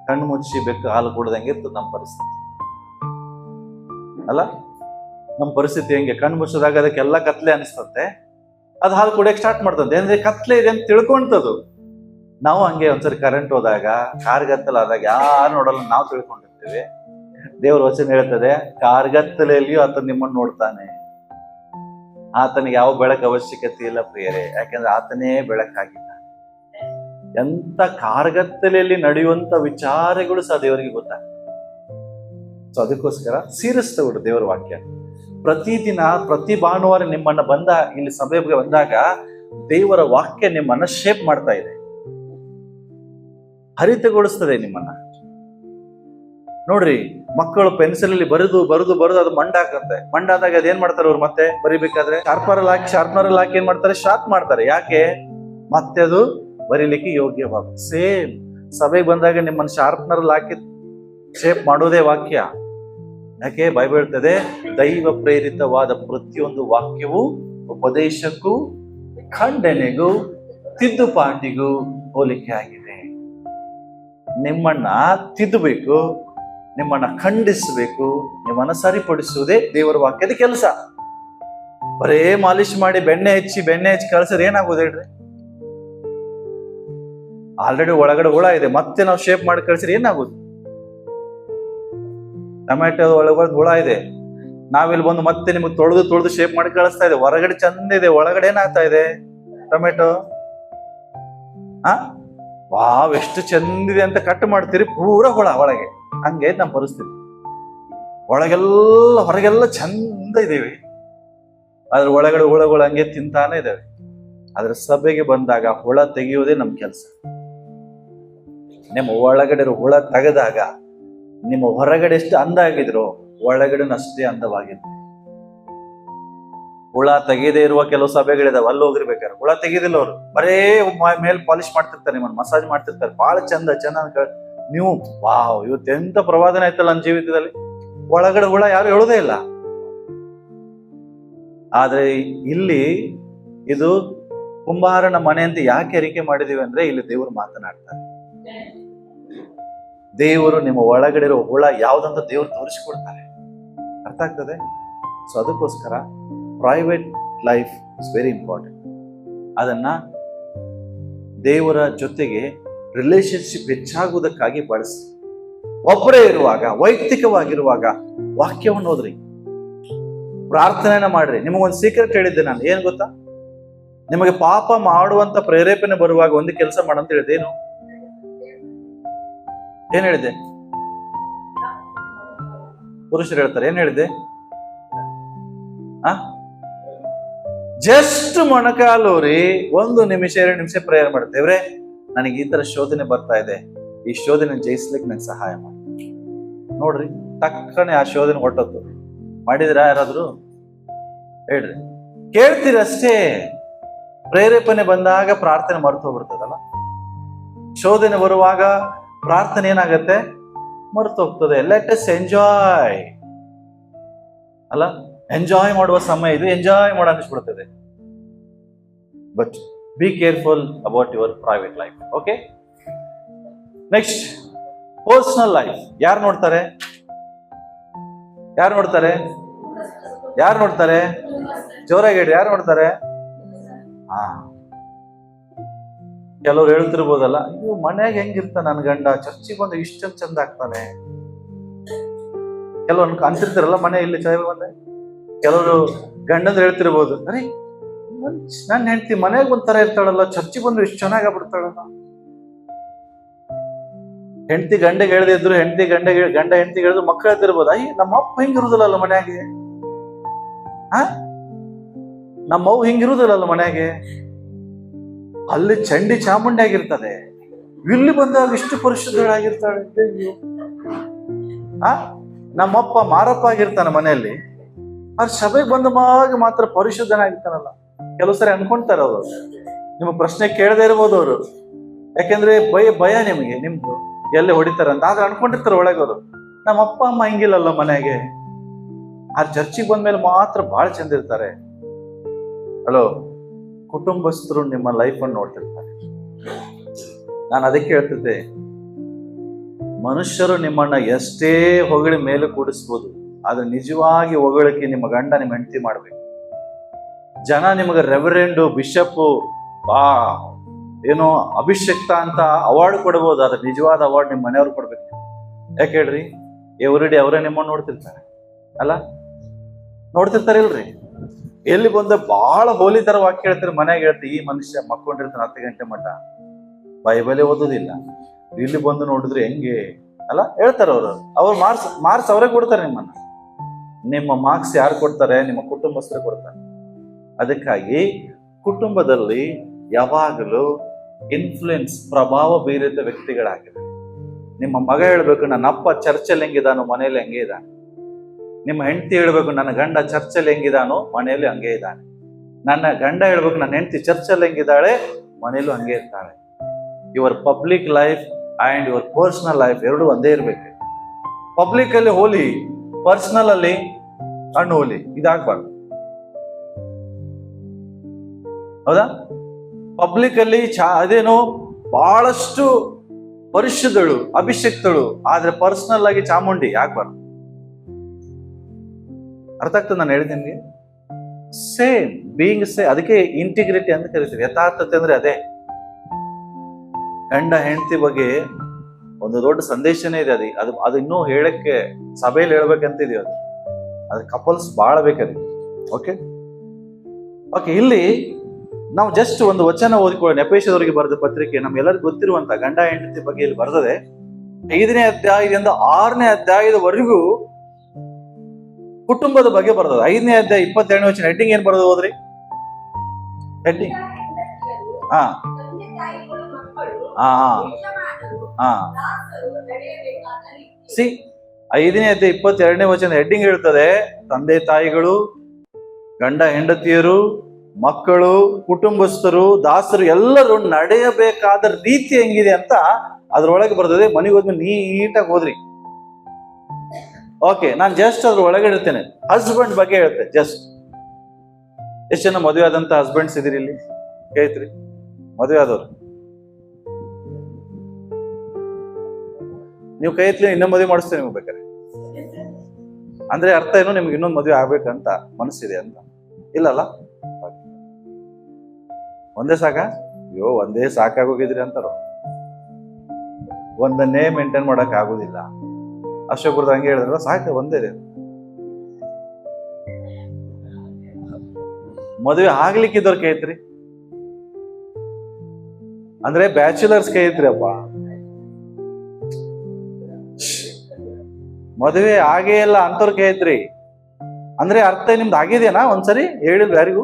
ಕಣ್ಣು ಮುಚ್ಚಿ ಬೆಕ್ಕು ಹಾಲು ಕುಡ್ದಂಗೆ ಇರ್ತದೆ ನಮ್ಮ ಪರಿಸ್ಥಿತಿ ಅಲ್ಲ? ನಮ್ಮ ಪರಿಸ್ಥಿತಿ ಹೆಂಗೆ? ಕಣ್ಣು ಮುಚ್ಚಿದಾಗ ಅದಕ್ಕೆಲ್ಲ ಕತ್ಲೆ ಅನಿಸ್ತದೆ, ಅದು ಹಾಲು ಕುಡಿಯಕ್ಕೆ ಸ್ಟಾರ್ಟ್ ಮಾಡ್ತದೆ. ಅಂದ್ರೆ ಕತ್ಲೆ ಇದೆ ಅಂತ ತಿಳ್ಕೊಂತದು. ನಾವು ಹಂಗೆ ಒಂದ್ಸರಿ ಕರೆಂಟ್ ಹೋದಾಗ, ಕಾರ್ಗತ್ತಲಾದಾಗ ಯಾರು ನೋಡಲ್ಲ, ನಾವು ತಿಳ್ಕೊಂಡಿರ್ತೇವೆ. ದೇವ್ರ ವಚನ ಹೇಳ್ತದೆ, ಕಾರ್ಗತ್ತಲೆಯಲ್ಲಿಯೂ ಆತ ನಿಮ್ಮನ್ನು ನೋಡ್ತಾನೆ. ಆತನಿಗೆ ಯಾವ ಬೆಳಕು ಅವಶ್ಯಕತೆ ಇಲ್ಲ ಪ್ರಿಯರೇ, ಯಾಕೆಂದ್ರೆ ಆತನೇ ಬೆಳಕಾಗಿದ್ದಾನೆ. ಎಂತ ಕಾರ್ಗತ್ತಲೆಯಲ್ಲಿ ನಡೆಯುವಂತ ವಿಚಾರಗಳು ಸಹ ದೇವರಿಗೆ ಗೊತ್ತಾಗ್ತದೆ. ಸೊ ಅದಕ್ಕೋಸ್ಕರ ಸೀರಿಯಸ್ ತಗೊಳ್ರಿ ದೇವರ ವಾಕ್ಯ. ಪ್ರತಿದಿನ ಪ್ರತಿ ಭಾನುವಾರ ನಿಮ್ಮನ್ನ ಇಲ್ಲಿ ಸಭೆಗೆ ಬಂದಾಗ ದೇವರ ವಾಕ್ಯ ನಿಮ್ಮನ್ನ ಶೇಪ್ ಮಾಡ್ತಾ ಇದೆ, ಹರಿತಗೊಳಿಸ್ತದೆ ನಿಮ್ಮನ್ನ. ನೋಡ್ರಿ, ಮಕ್ಕಳು ಪೆನ್ಸಿಲ್ ಅಲ್ಲಿ ಬರೆದು ಅದು ಮಂಡಾಕಂತೆ. ಮಂಡಾದಾಗ ಅದೇನ್ ಮಾಡ್ತಾರೆ ಅವ್ರು? ಮತ್ತೆ ಬರಿಬೇಕಾದ್ರೆ ಶಾರ್ಪ್ನರ್ ಹಾಕಿ ಏನ್ ಮಾಡ್ತಾರೆ? ಶಾರ್ಪ್ ಮಾಡ್ತಾರೆ. ಯಾಕೆ? ಮತ್ತೆ ಅದು ಬರೀಲಿಕ್ಕೆ ಯೋಗ್ಯವಾಗ. ಸೇಮ್ ಸಭೆಗೆ ಬಂದಾಗ ನಿಮ್ಮನ್ನ ಶಾರ್ಪ್ನರ್ ಹಾಕಿ ಶೇಪ್ ಮಾಡೋದೇ ವಾಕ್ಯ. ಯಾಕೆ? ಬೈಬಲ್ ಹೇಳ್ತದೆ, ದೈವ ಪ್ರೇರಿತವಾದ ಪ್ರತಿಯೊಂದು ವಾಕ್ಯವು ಉಪದೇಶಕ್ಕೂ ಖಂಡನೆಗೂ ತಿದ್ದುಪಾಟಿಗೂ ಹೋಲಿಕೆ ಆಗಿದೆ. ನಿಮ್ಮನ್ನ ತಿದ್ದಬೇಕು, ನಿಮ್ಮನ್ನ ಖಂಡಿಸಬೇಕು, ನಿಮ್ಮನ್ನ ಸರಿಪಡಿಸುವುದೇ ದೇವರ ವಾಕ್ಯದ ಕೆಲಸ. ಬರೇ ಮಾಲಿಶ್ ಮಾಡಿ ಬೆಣ್ಣೆ ಹಚ್ಚಿ ಕಳ್ಸಿದ್ರೆ ಏನಾಗೋದು ಹೇಳ್ರಿ? ಆಲ್ರೆಡಿ ಒಳಗಡೆ ಹುಳ ಇದೆ, ಮತ್ತೆ ನಾವು ಶೇಪ್ ಮಾಡಿ ಕಳ್ಸಿದ್ರೆ ಏನಾಗೋದು? ಟೊಮ್ಯಾಟೊ ಒಳಗಡೆ ಹುಳ ಇದೆ, ನಾವಿಲ್ಲಿ ಬಂದು ಮತ್ತೆ ನಿಮಗೆ ತೊಳೆದು ಶೇಪ್ ಮಾಡಿ ಕಳಿಸ್ತಾ ಇದೆ. ಹೊರಗಡೆ ಚಂದ ಇದೆ, ಒಳಗಡೆ ಏನಾಗ್ತಾ ಇದೆ? ಟೊಮೆಟೊ ವಾವ್ ಎಷ್ಟು ಚಂದಿದೆ ಅಂತ ಕಟ್ ಮಾಡ್ತೀರಿ, ಪೂರಾ ಹುಳ ಒಳಗೆ. ಹಂಗೆ ನಮ್ಮ ಪರಿಸ್ಥಿತಿ. ಹೊರಗೆಲ್ಲ ಚಂದ ಇದೇವಿ, ಅದ್ರ ಒಳಗಡೆ ಹುಳಗಳು ಹಂಗೆ ತಿಂತಾನೆ ಇದಾವೆ. ಆದ್ರೆ ಸಭೆಗೆ ಬಂದಾಗ ಹುಳ ತೆಗೆಯುವುದೇ ನಮ್ ಕೆಲಸ. ನಿಮ್ಮ ಒಳಗಡೆ ಹುಳ ತೆಗೆದಾಗ ನಿಮ್ಮ ಹೊರಗಡೆ ಎಷ್ಟು ಅಂದ ಆಗಿದ್ರು ಒಳಗಡೆ ಅಷ್ಟೇ ಅಂದವಾಗಿರುತ್ತೆ. ಹುಳ ತೆಗೆದೇ ಇರುವ ಕೆಲವು ಸಭೆಗಳಿದಾವೆ, ಅಲ್ಲಿ ಹೋಗಿರ್ಬೇಕಾರೆ ಹುಳ ತೆಗೆದಿಲ್ಲ ಅವ್ರು, ಬರೇ ಮೇಲ್ ಪಾಲಿಶ್ ಮಾಡ್ತಿರ್ತಾರೆ, ನಿಮ್ಮನ್ನ ಮಸಾಜ್ ಮಾಡ್ತಿರ್ತಾರೆ, ಬಹಳ ಚಂದ ಚಂದ. ನೀವು ವಾವ್, ಇವತ್ತು ಎಂತ ಪ್ರವಾದನೆ ಆಯ್ತಲ್ಲ ನನ್ನ ಜೀವಿತದಲ್ಲಿ. ಒಳಗಡೆ ಹುಳ ಯಾರು ಹೇಳೋದೇ ಇಲ್ಲ. ಆದ್ರೆ ಇಲ್ಲಿ ಇದು ಕುಂಬಾರನ ಮನೆ ಅಂತ ಯಾಕೆ ಅರಿಕೆ ಮಾಡಿದೀವಿ ಅಂದ್ರೆ, ಇಲ್ಲಿ ದೇವರು ಮಾತನಾಡ್ತಾರೆ. ದೇವರು ನಿಮ್ಮ ಒಳಗಡೆ ಇರೋ ಹುಳ ಯಾವ್ದಂತ ದೇವರು ತೋರಿಸಿಕೊಡ್ತಾರೆ. ಅರ್ಥ ಆಗ್ತದೆ? ಸೊ ಅದಕ್ಕೋಸ್ಕರ private life is very important. ಅದನ್ನ ದೇವರ ಜೊತೆಗೆ ರಿಲೇಶನ್ಶಿಪ್ ಹೆಚ್ಚಾಗುವುದಕ್ಕಾಗಿ ಬಳಸಿ. ಒಬ್ಬರೇ ಇರುವಾಗ, ವೈಯಕ್ತಿಕವಾಗಿರುವಾಗ ವಾಕ್ಯವನ್ನು ಓದ್ರಿ, ಪ್ರಾರ್ಥನೆನ ಮಾಡ್ರಿ. ನಿಮಗೊಂದು ಸೀಕ್ರೆಟ್ ಹೇಳಿದ್ದೆ ನಾನು, ಏನ್ ಗೊತ್ತಾ? ನಿಮಗೆ ಪಾಪ ಮಾಡುವಂತ ಪ್ರೇರೇಪಣೆ ಬರುವಾಗ ಒಂದು ಕೆಲಸ ಮಾಡಂತ ಹೇಳಿದೆ. ಏನ್ ಹೇಳಿದೆ? ಪುರುಷರು ಹೇಳ್ತಾರೆ, ಏನ್ ಹೇಳಿದೆ? ಜಸ್ಟ್ ಮೊಣಕಾಲೂರಿ 1 ನಿಮಿಷ 2 ನಿಮಿಷ ಪ್ರೇಯರ್ ಮಾಡ್ತೇವ್ರೆ, ನನಗೆ ಈ ತರ ಶೋಧನೆ ಬರ್ತಾ ಇದೆ, ಈ ಶೋಧನೆ ಜಯಿಸ್ಲಿಕ್ಕೆ ನಂಗೆ ಸಹಾಯ ಮಾಡಿ. ನೋಡ್ರಿ, ತಕ್ಕನೆ ಆ ಶೋಧನೆ ಹೊಟ್ಟದ್ದು. ಮಾಡಿದ್ರ ಯಾರಾದ್ರೂ? ಹೇಳ್ರಿ. ಕೇಳ್ತೀರಷ್ಟೇ. ಪ್ರೇರೇಪಣೆ ಬಂದಾಗ ಪ್ರಾರ್ಥನೆ ಮರೆತು ಹೋಗ್ಬಿಡ್ತದಲ್ಲ. ಶೋಧನೆ ಬರುವಾಗ ಪ್ರಾರ್ಥನೆ ಏನಾಗತ್ತೆ? ಮರೆತು ಹೋಗ್ತದೆ. ಲೆಟ್ ಅಸ್ ಎಂಜಾಯ್ ಅಲ್ಲ, ಎಂಜಾಯ್ ಮಾಡುವ ಸಮಯ ಇದು, ಎಂಜಾಯ್ ಮಾಡ ಅನಿಸ್ಬಿಡ್ತದೆ. But be careful about your private life. Okay, next personal life. ಯಾರು ನೋಡ್ತಾರೆ? ಯಾರು ನೋಡ್ತಾರೆ? ಯಾರು ನೋಡ್ತಾರೆ? ಜೋರಾಗಿ ಹೇಳಿ, ಯಾರು ನೋಡ್ತಾರೆ? ಕೆಲವ್ರು ಹೇಳ್ತಿರ್ಬೋದಲ್ಲ, ಇವು ಮನ್ಯಾಗ ಹೆಂಗಿರ್ತ ನನ್ ಗಂಡ, ಚರ್ಚಿಗೆ ಬಂದು ಇಷ್ಟೊಂದು ಚಂದ ಆಗ್ತಾನೆ. ಕೆಲವೊಂದು ಅಂತಿರ್ತಾರಲ್ಲ, ಮನೆ ಇಲ್ಲಿ ಚೈ ಬಂದೆ. ಕೆಲವರು ಗಂಡಂದ್ರೆ ಹೇಳ್ತಿರ್ಬೋದು, ಅರೆ ನನ್ನ ಹೆಂಡತಿ ಮನೆಯಾಗ ಒಂಥರ ಇರ್ತಾಳಲ್ಲ, ಚರ್ಚಿಗೆ ಬಂದು ಇಷ್ಟು ಚೆನ್ನಾಗಿ ಆಗ್ಬಿಡ್ತಾಳಲ್ಲ. ಹೆಂಡತಿ ಗಂಡಗೆ ಹೇಳ್ದೆ ಇದ್ರು, ಗಂಡ ಹೆಂಡತಿಗೆ ಹೇಳಿದ್ರು, ಮಕ್ಕಳು ಹೇಳ್ತಿರ್ಬೋದು, ಅಯ್ಯ ನಮ್ಮ ಅಪ್ಪ ಹಿಂಗಿರುದಿಲ್ಲಲ್ಲ ಮನ್ಯಾಗೆ, ನಮ್ಮವ್ವ ಹಿಂಗಿರುದಿಲ್ಲಲ್ಲ ಮನ್ಯಾಗೆ. ಅಲ್ಲಿ ಚಂಡಿ ಚಾಮುಂಡಿ ಆಗಿರ್ತದೆ, ಇಲ್ಲಿ ಬಂದಾಗ ಇಷ್ಟು ಪರಿಶುದ್ಧಳಾಗಿರ್ತಾಳೆ. ನಮ್ಮಪ್ಪ ಮಾರಪ್ಪ ಆಗಿರ್ತಾನೆ ಮನೆಯಲ್ಲಿ, ಅವ್ರ ಸಭೆಗೆ ಬಂದ ಮಾತ್ರ ಪರಿಶುದ್ಧನಾಗಿರ್ತಾನಲ್ಲ. ಕೆಲವು ಸರಿ ಅನ್ಕೊಂತಾರ ಅವರು, ನಿಮ್ಮ ಪ್ರಶ್ನೆ ಕೇಳದೇ ಇರ್ಬೋದು ಅವರು, ಯಾಕೆಂದ್ರೆ ಭಯ ನಿಮ್ದು ಎಲ್ಲೇ ಹೊಡಿತಾರಂತ. ಆದ್ರೆ ಅನ್ಕೊಂಡಿರ್ತಾರೆ ಒಳಗವರು, ನಮ್ಮ ಅಪ್ಪ ಅಮ್ಮ ಹಿಂಗಿಲ್ಲಲ್ಲ ಮನೆಗೆ, ಆ ಚರ್ಚಿಗೆ ಬಂದ್ಮೇಲೆ ಮಾತ್ರ ಬಹಳ ಚಂದ ಇರ್ತಾರೆ. ಹಲೋ, ಕುಟುಂಬಸ್ಥರು ನಿಮ್ಮ ಲೈಫ್ ಅನ್ನು ನೋಡ್ತಿರ್ತಾರೆ. ನಾನು ಅದಕ್ಕೆ ಹೇಳ್ತಿದ್ದೆ, ಮನುಷ್ಯರು ನಿಮ್ಮನ್ನ ಎಷ್ಟೇ ಹೊಗಳಿ ಮೇಲೆ ಕೂಡಿಸ್ಬೋದು, ಆದ್ರೆ ನಿಜವಾಗಿ ಹೊಗಳಕ್ಕೆ ನಿಮ್ಮ ಗಂಡ ನಿಮ್ಮ ಹೆಂಡತಿ ಮಾಡ್ಬೇಕು. ಜನ ನಿಮಗೆ ರೆವರೆಂಡು, ಬಿಷಪ್, ಏನೋ ಅಭಿಷಕ್ತ ಅಂತ ಅವಾರ್ಡ್ ಕೊಡ್ಬೋದು, ಆದ್ರೆ ನಿಜವಾದ ಅವಾರ್ಡ್ ನಿಮ್ಮ ಮನೆಯವ್ರು ಕೊಡ್ಬೇಕು. ಯಾಕೆ ಹೇಳ್ರಿ? ಎವ್ರಿಡೇ ಅವರೇ ನಿಮ್ಮನ್ನು ನೋಡ್ತಿರ್ತಾರೆ ಅಲ್ಲ, ನೋಡ್ತಿರ್ತಾರಿಲ್ರಿ? ಎಲ್ಲಿ ಬಂದ ಬಹಳ ಹೋಲಿ ತರ ವಾಕ್ಯ ಹೇಳ್ತಾರೆ, ಮನೆಯಾಗ ಹೇಳ್ತೀವಿ, ಈ ಮನುಷ್ಯ ಮಕ್ಕೊಂಡಿರ್ತಾನೆ 10 ಗಂಟೆ ಮಟ್ಟ, ಬೈಬಲೇ ಓದೋದಿಲ್ಲ, ಇಲ್ಲಿ ಬಂದು ನೋಡಿದ್ರೆ ಹೆಂಗೆ ಅಲ್ಲ ಹೇಳ್ತಾರ ಅವ್ರು ಮಾರ್ಕ್ಸ್ ಅವರೇ ಕೊಡ್ತಾರೆ. ನಿಮ್ಮ ಮಾರ್ಕ್ಸ್ ಯಾರು ಕೊಡ್ತಾರೆ? ನಿಮ್ಮ ಕುಟುಂಬಸ್ಥರು ಕೊಡ್ತಾರೆ. ಅದಕ್ಕಾಗಿ ಕುಟುಂಬದಲ್ಲಿ ಯಾವಾಗಲೂ ಇನ್ಫ್ಲುಯೆನ್ಸ್, ಪ್ರಭಾವ ಬೀರಿದ ವ್ಯಕ್ತಿಗಳಾಗಿದೆ. ನಿಮ್ಮ ಮಗ ಹೇಳ್ಬೇಕು, ನನ್ನ ಅಪ್ಪ ಚರ್ಚಲ್ಲಿ ಹೆಂಗಿದಾನೋ ಮನೆಯಲ್ಲಿ ಹಂಗೆ ಇದ್ದಾನೆ. ನಿಮ್ಮ ಹೆಂಡತಿ ಹೇಳ್ಬೇಕು, ನನ್ನ ಗಂಡ ಚರ್ಚಲ್ಲಿ ಹೆಂಗಿದಾನೋ ಮನೆಯಲ್ಲಿ ಹಂಗೆ ಇದ್ದಾನೆ. ನನ್ನ ಗಂಡ ಹೇಳ್ಬೇಕು, ನನ್ನ ಹೆಂಡತಿ ಚರ್ಚಲ್ಲಿ ಹೆಂಗಿದ್ದಾಳೆ ಮನೆಯಲ್ಲೂ ಹಂಗೆ ಇರ್ತಾಳೆ. Your public life and your personal life ಎರಡು ಒಂದೇ ಇರ್ಬೇಕು. ಪಬ್ಲಿಕ್ ಅಲ್ಲಿ ಹೋಲಿ, ಪರ್ಸನಲ್ ಅಲ್ಲಿ ಅನ್ಹೋಲಿ, ಇದಾಗಬಾರ್ದು. ಹೌದಾ? ಪಬ್ಲಿಕ್ ಅಲ್ಲಿ ಅದೇನೋ ಬಹಳಷ್ಟು ಪರಿಶುದ್ಧಳು, ಅಭಿಷಕ್ತಳು, ಆದ್ರೆ ಪರ್ಸನಲ್ ಆಗಿ ಚಾಮುಂಡಿ ಆಗ್ಬಾರ್ದು. ಅರ್ಥ ಆಗ್ತದೆ ನಾನು ಹೇಳಿದೆ ನಿಮ್ಗೆ? ಸೇಮ್ ಬೀಯಿಂಗ್ ಅದಕ್ಕೆ ಇಂಟಿಗ್ರಿಟಿ ಅಂತ ಕರಿತೀವಿ. ಯಥಾರ್ಥತೆ ಅಂದ್ರೆ ಅದೇ. ಗಂಡ ಹೆಂಡತಿ ಬಗ್ಗೆ ಒಂದು ದೊಡ್ಡ ಸಂದೇಶನೇ ಇದೆ. ಅದು ಇನ್ನೂ ಹೇಳಕ್ಕೆ ಸಭೆಯಲ್ಲಿ ಹೇಳ್ಬೇಕಂತ ಇದೆಯೋ ಅದು ಕಪಲ್ಸ್ ಬಹಳ ಬೇಕದು. ಓಕೆ, ಇಲ್ಲಿ ನಾವು ಜಸ್ಟ್ ಒಂದು ವಚನ ಓದಿಕೊಳ್ಳೋಣ. ಎಫೆಸದವರಿಗೆ ಬರೆದ ಪತ್ರಿಕೆ ನಮ್ಗೆಲ್ಲರಿಗೂ ಗೊತ್ತಿರುವಂತ ಗಂಡ ಹೆಂಡತಿ ಬಗ್ಗೆ ಇಲ್ಲಿ ಬರ್ತದೆ. 5ನೇ ಅಧ್ಯಾಯದಿಂದ 6ನೇ ಅಧ್ಯಾಯದವರೆಗೂ ಕುಟುಂಬದ ಬಗ್ಗೆ ಬರ್ತದೆ. 5ನೇ ಅಧ್ಯಾಯ 22ನೇ ವಚನ ಹೆಡ್ಡಿಂಗ್ ಏನ್ ಬರೋದು ಹೋದ್ರಿ? ಹೆಡ್ಡಿಂಗ್ ಸಿ 5ನೇ ಅಧ್ಯಾಯ 22ನೇ ವಚನ ಹೆಡ್ಡಿಂಗ್ ಹೇಳ್ತದೆ, ತಂದೆ ತಾಯಿಗಳು ಗಂಡ ಹೆಂಡತಿಯರು, ಮಕ್ಕಳು, ಕುಟುಂಬಸ್ಥರು, ದಾಸರು ಎಲ್ಲರೂ ನಡೆಯಬೇಕಾದ ರೀತಿ ಹೆಂಗಿದೆ ಅಂತ ಅದ್ರೊಳಗೆ ಬರ್ತದೆ. ಮನೆಗೆ ಹೋದ್ಮೇಲೆ ನೀಟಾಗಿ ಹೋದ್ರಿ. ಓಕೆ, ನಾನು ಜಸ್ಟ್ ಅದ್ರ ಒಳಗಡೆ ಇರ್ತೇನೆ. ಹಸ್ಬೆಂಡ್ ಬಗ್ಗೆ ಹೇಳ್ತೇನೆ ಜಸ್ಟ್. ಎಷ್ಟು ಜನ ಮದುವೆ ಆದಂತ ಹಸ್ಬೆಂಡ್ಸ್ ಇದೀರಿ ಇಲ್ಲಿ? ಕೇಳ್ತ್ರಿ ಮದುವೆ ಆದವ್ರು? ನೀವು ಕೈ ಎತ್ತಲಿ, ಇನ್ನೊಂದು ಮದುವೆ ಮಾಡಿಸ್ತೇನೆ ನಿಮ್ಗೆ ಬೇಕಾರೆ. ಅಂದ್ರೆ ಅರ್ಥ ಏನು, ನಿಮ್ಗೆ ಇನ್ನೊಂದು ಮದುವೆ ಆಗ್ಬೇಕಂತ ಮನಸ್ಸಿದೆ ಅಂತ? ಇಲ್ಲಲ್ಲ, ಒಂದೇ ಸಾಕ? ಅಯ್ಯೋ ಒಂದೇ ಸಾಕಾಗೋಗಿದ್ರಿ ಅಂತಾರ. ಒಂದನ್ನೇ ಮೇಂಟೈನ್ ಮಾಡಕ್ ಆಗುದಿಲ್ಲ. ಅಶೋಕರ್ದು ಹಂಗೆ ಹೇಳಿದ್ರ ಸಾಕ, ಒಂದೇ ರೀ. ಮದುವೆ ಆಗ್ಲಿಕ್ಕಿದ್ದವ್ರ ಕೈ ಐತ್ರಿ, ಅಂದ್ರೆ ಬ್ಯಾಚುಲರ್ಸ್ ಕೈ ಐತ್ರಿ. ಅಪ್ಪ ಮದುವೆ ಆಗೇ ಇಲ್ಲ ಅಂತವ್ರ ಕೈ ಐತ್ರಿ. ಅಂದ್ರೆ ಅರ್ಥ ನಿಮ್ದು ಆಗಿದೆನಾ? ಒಂದ್ಸರಿ ಹೇಳಿಲ್ವ ಯಾರಿಗೂ?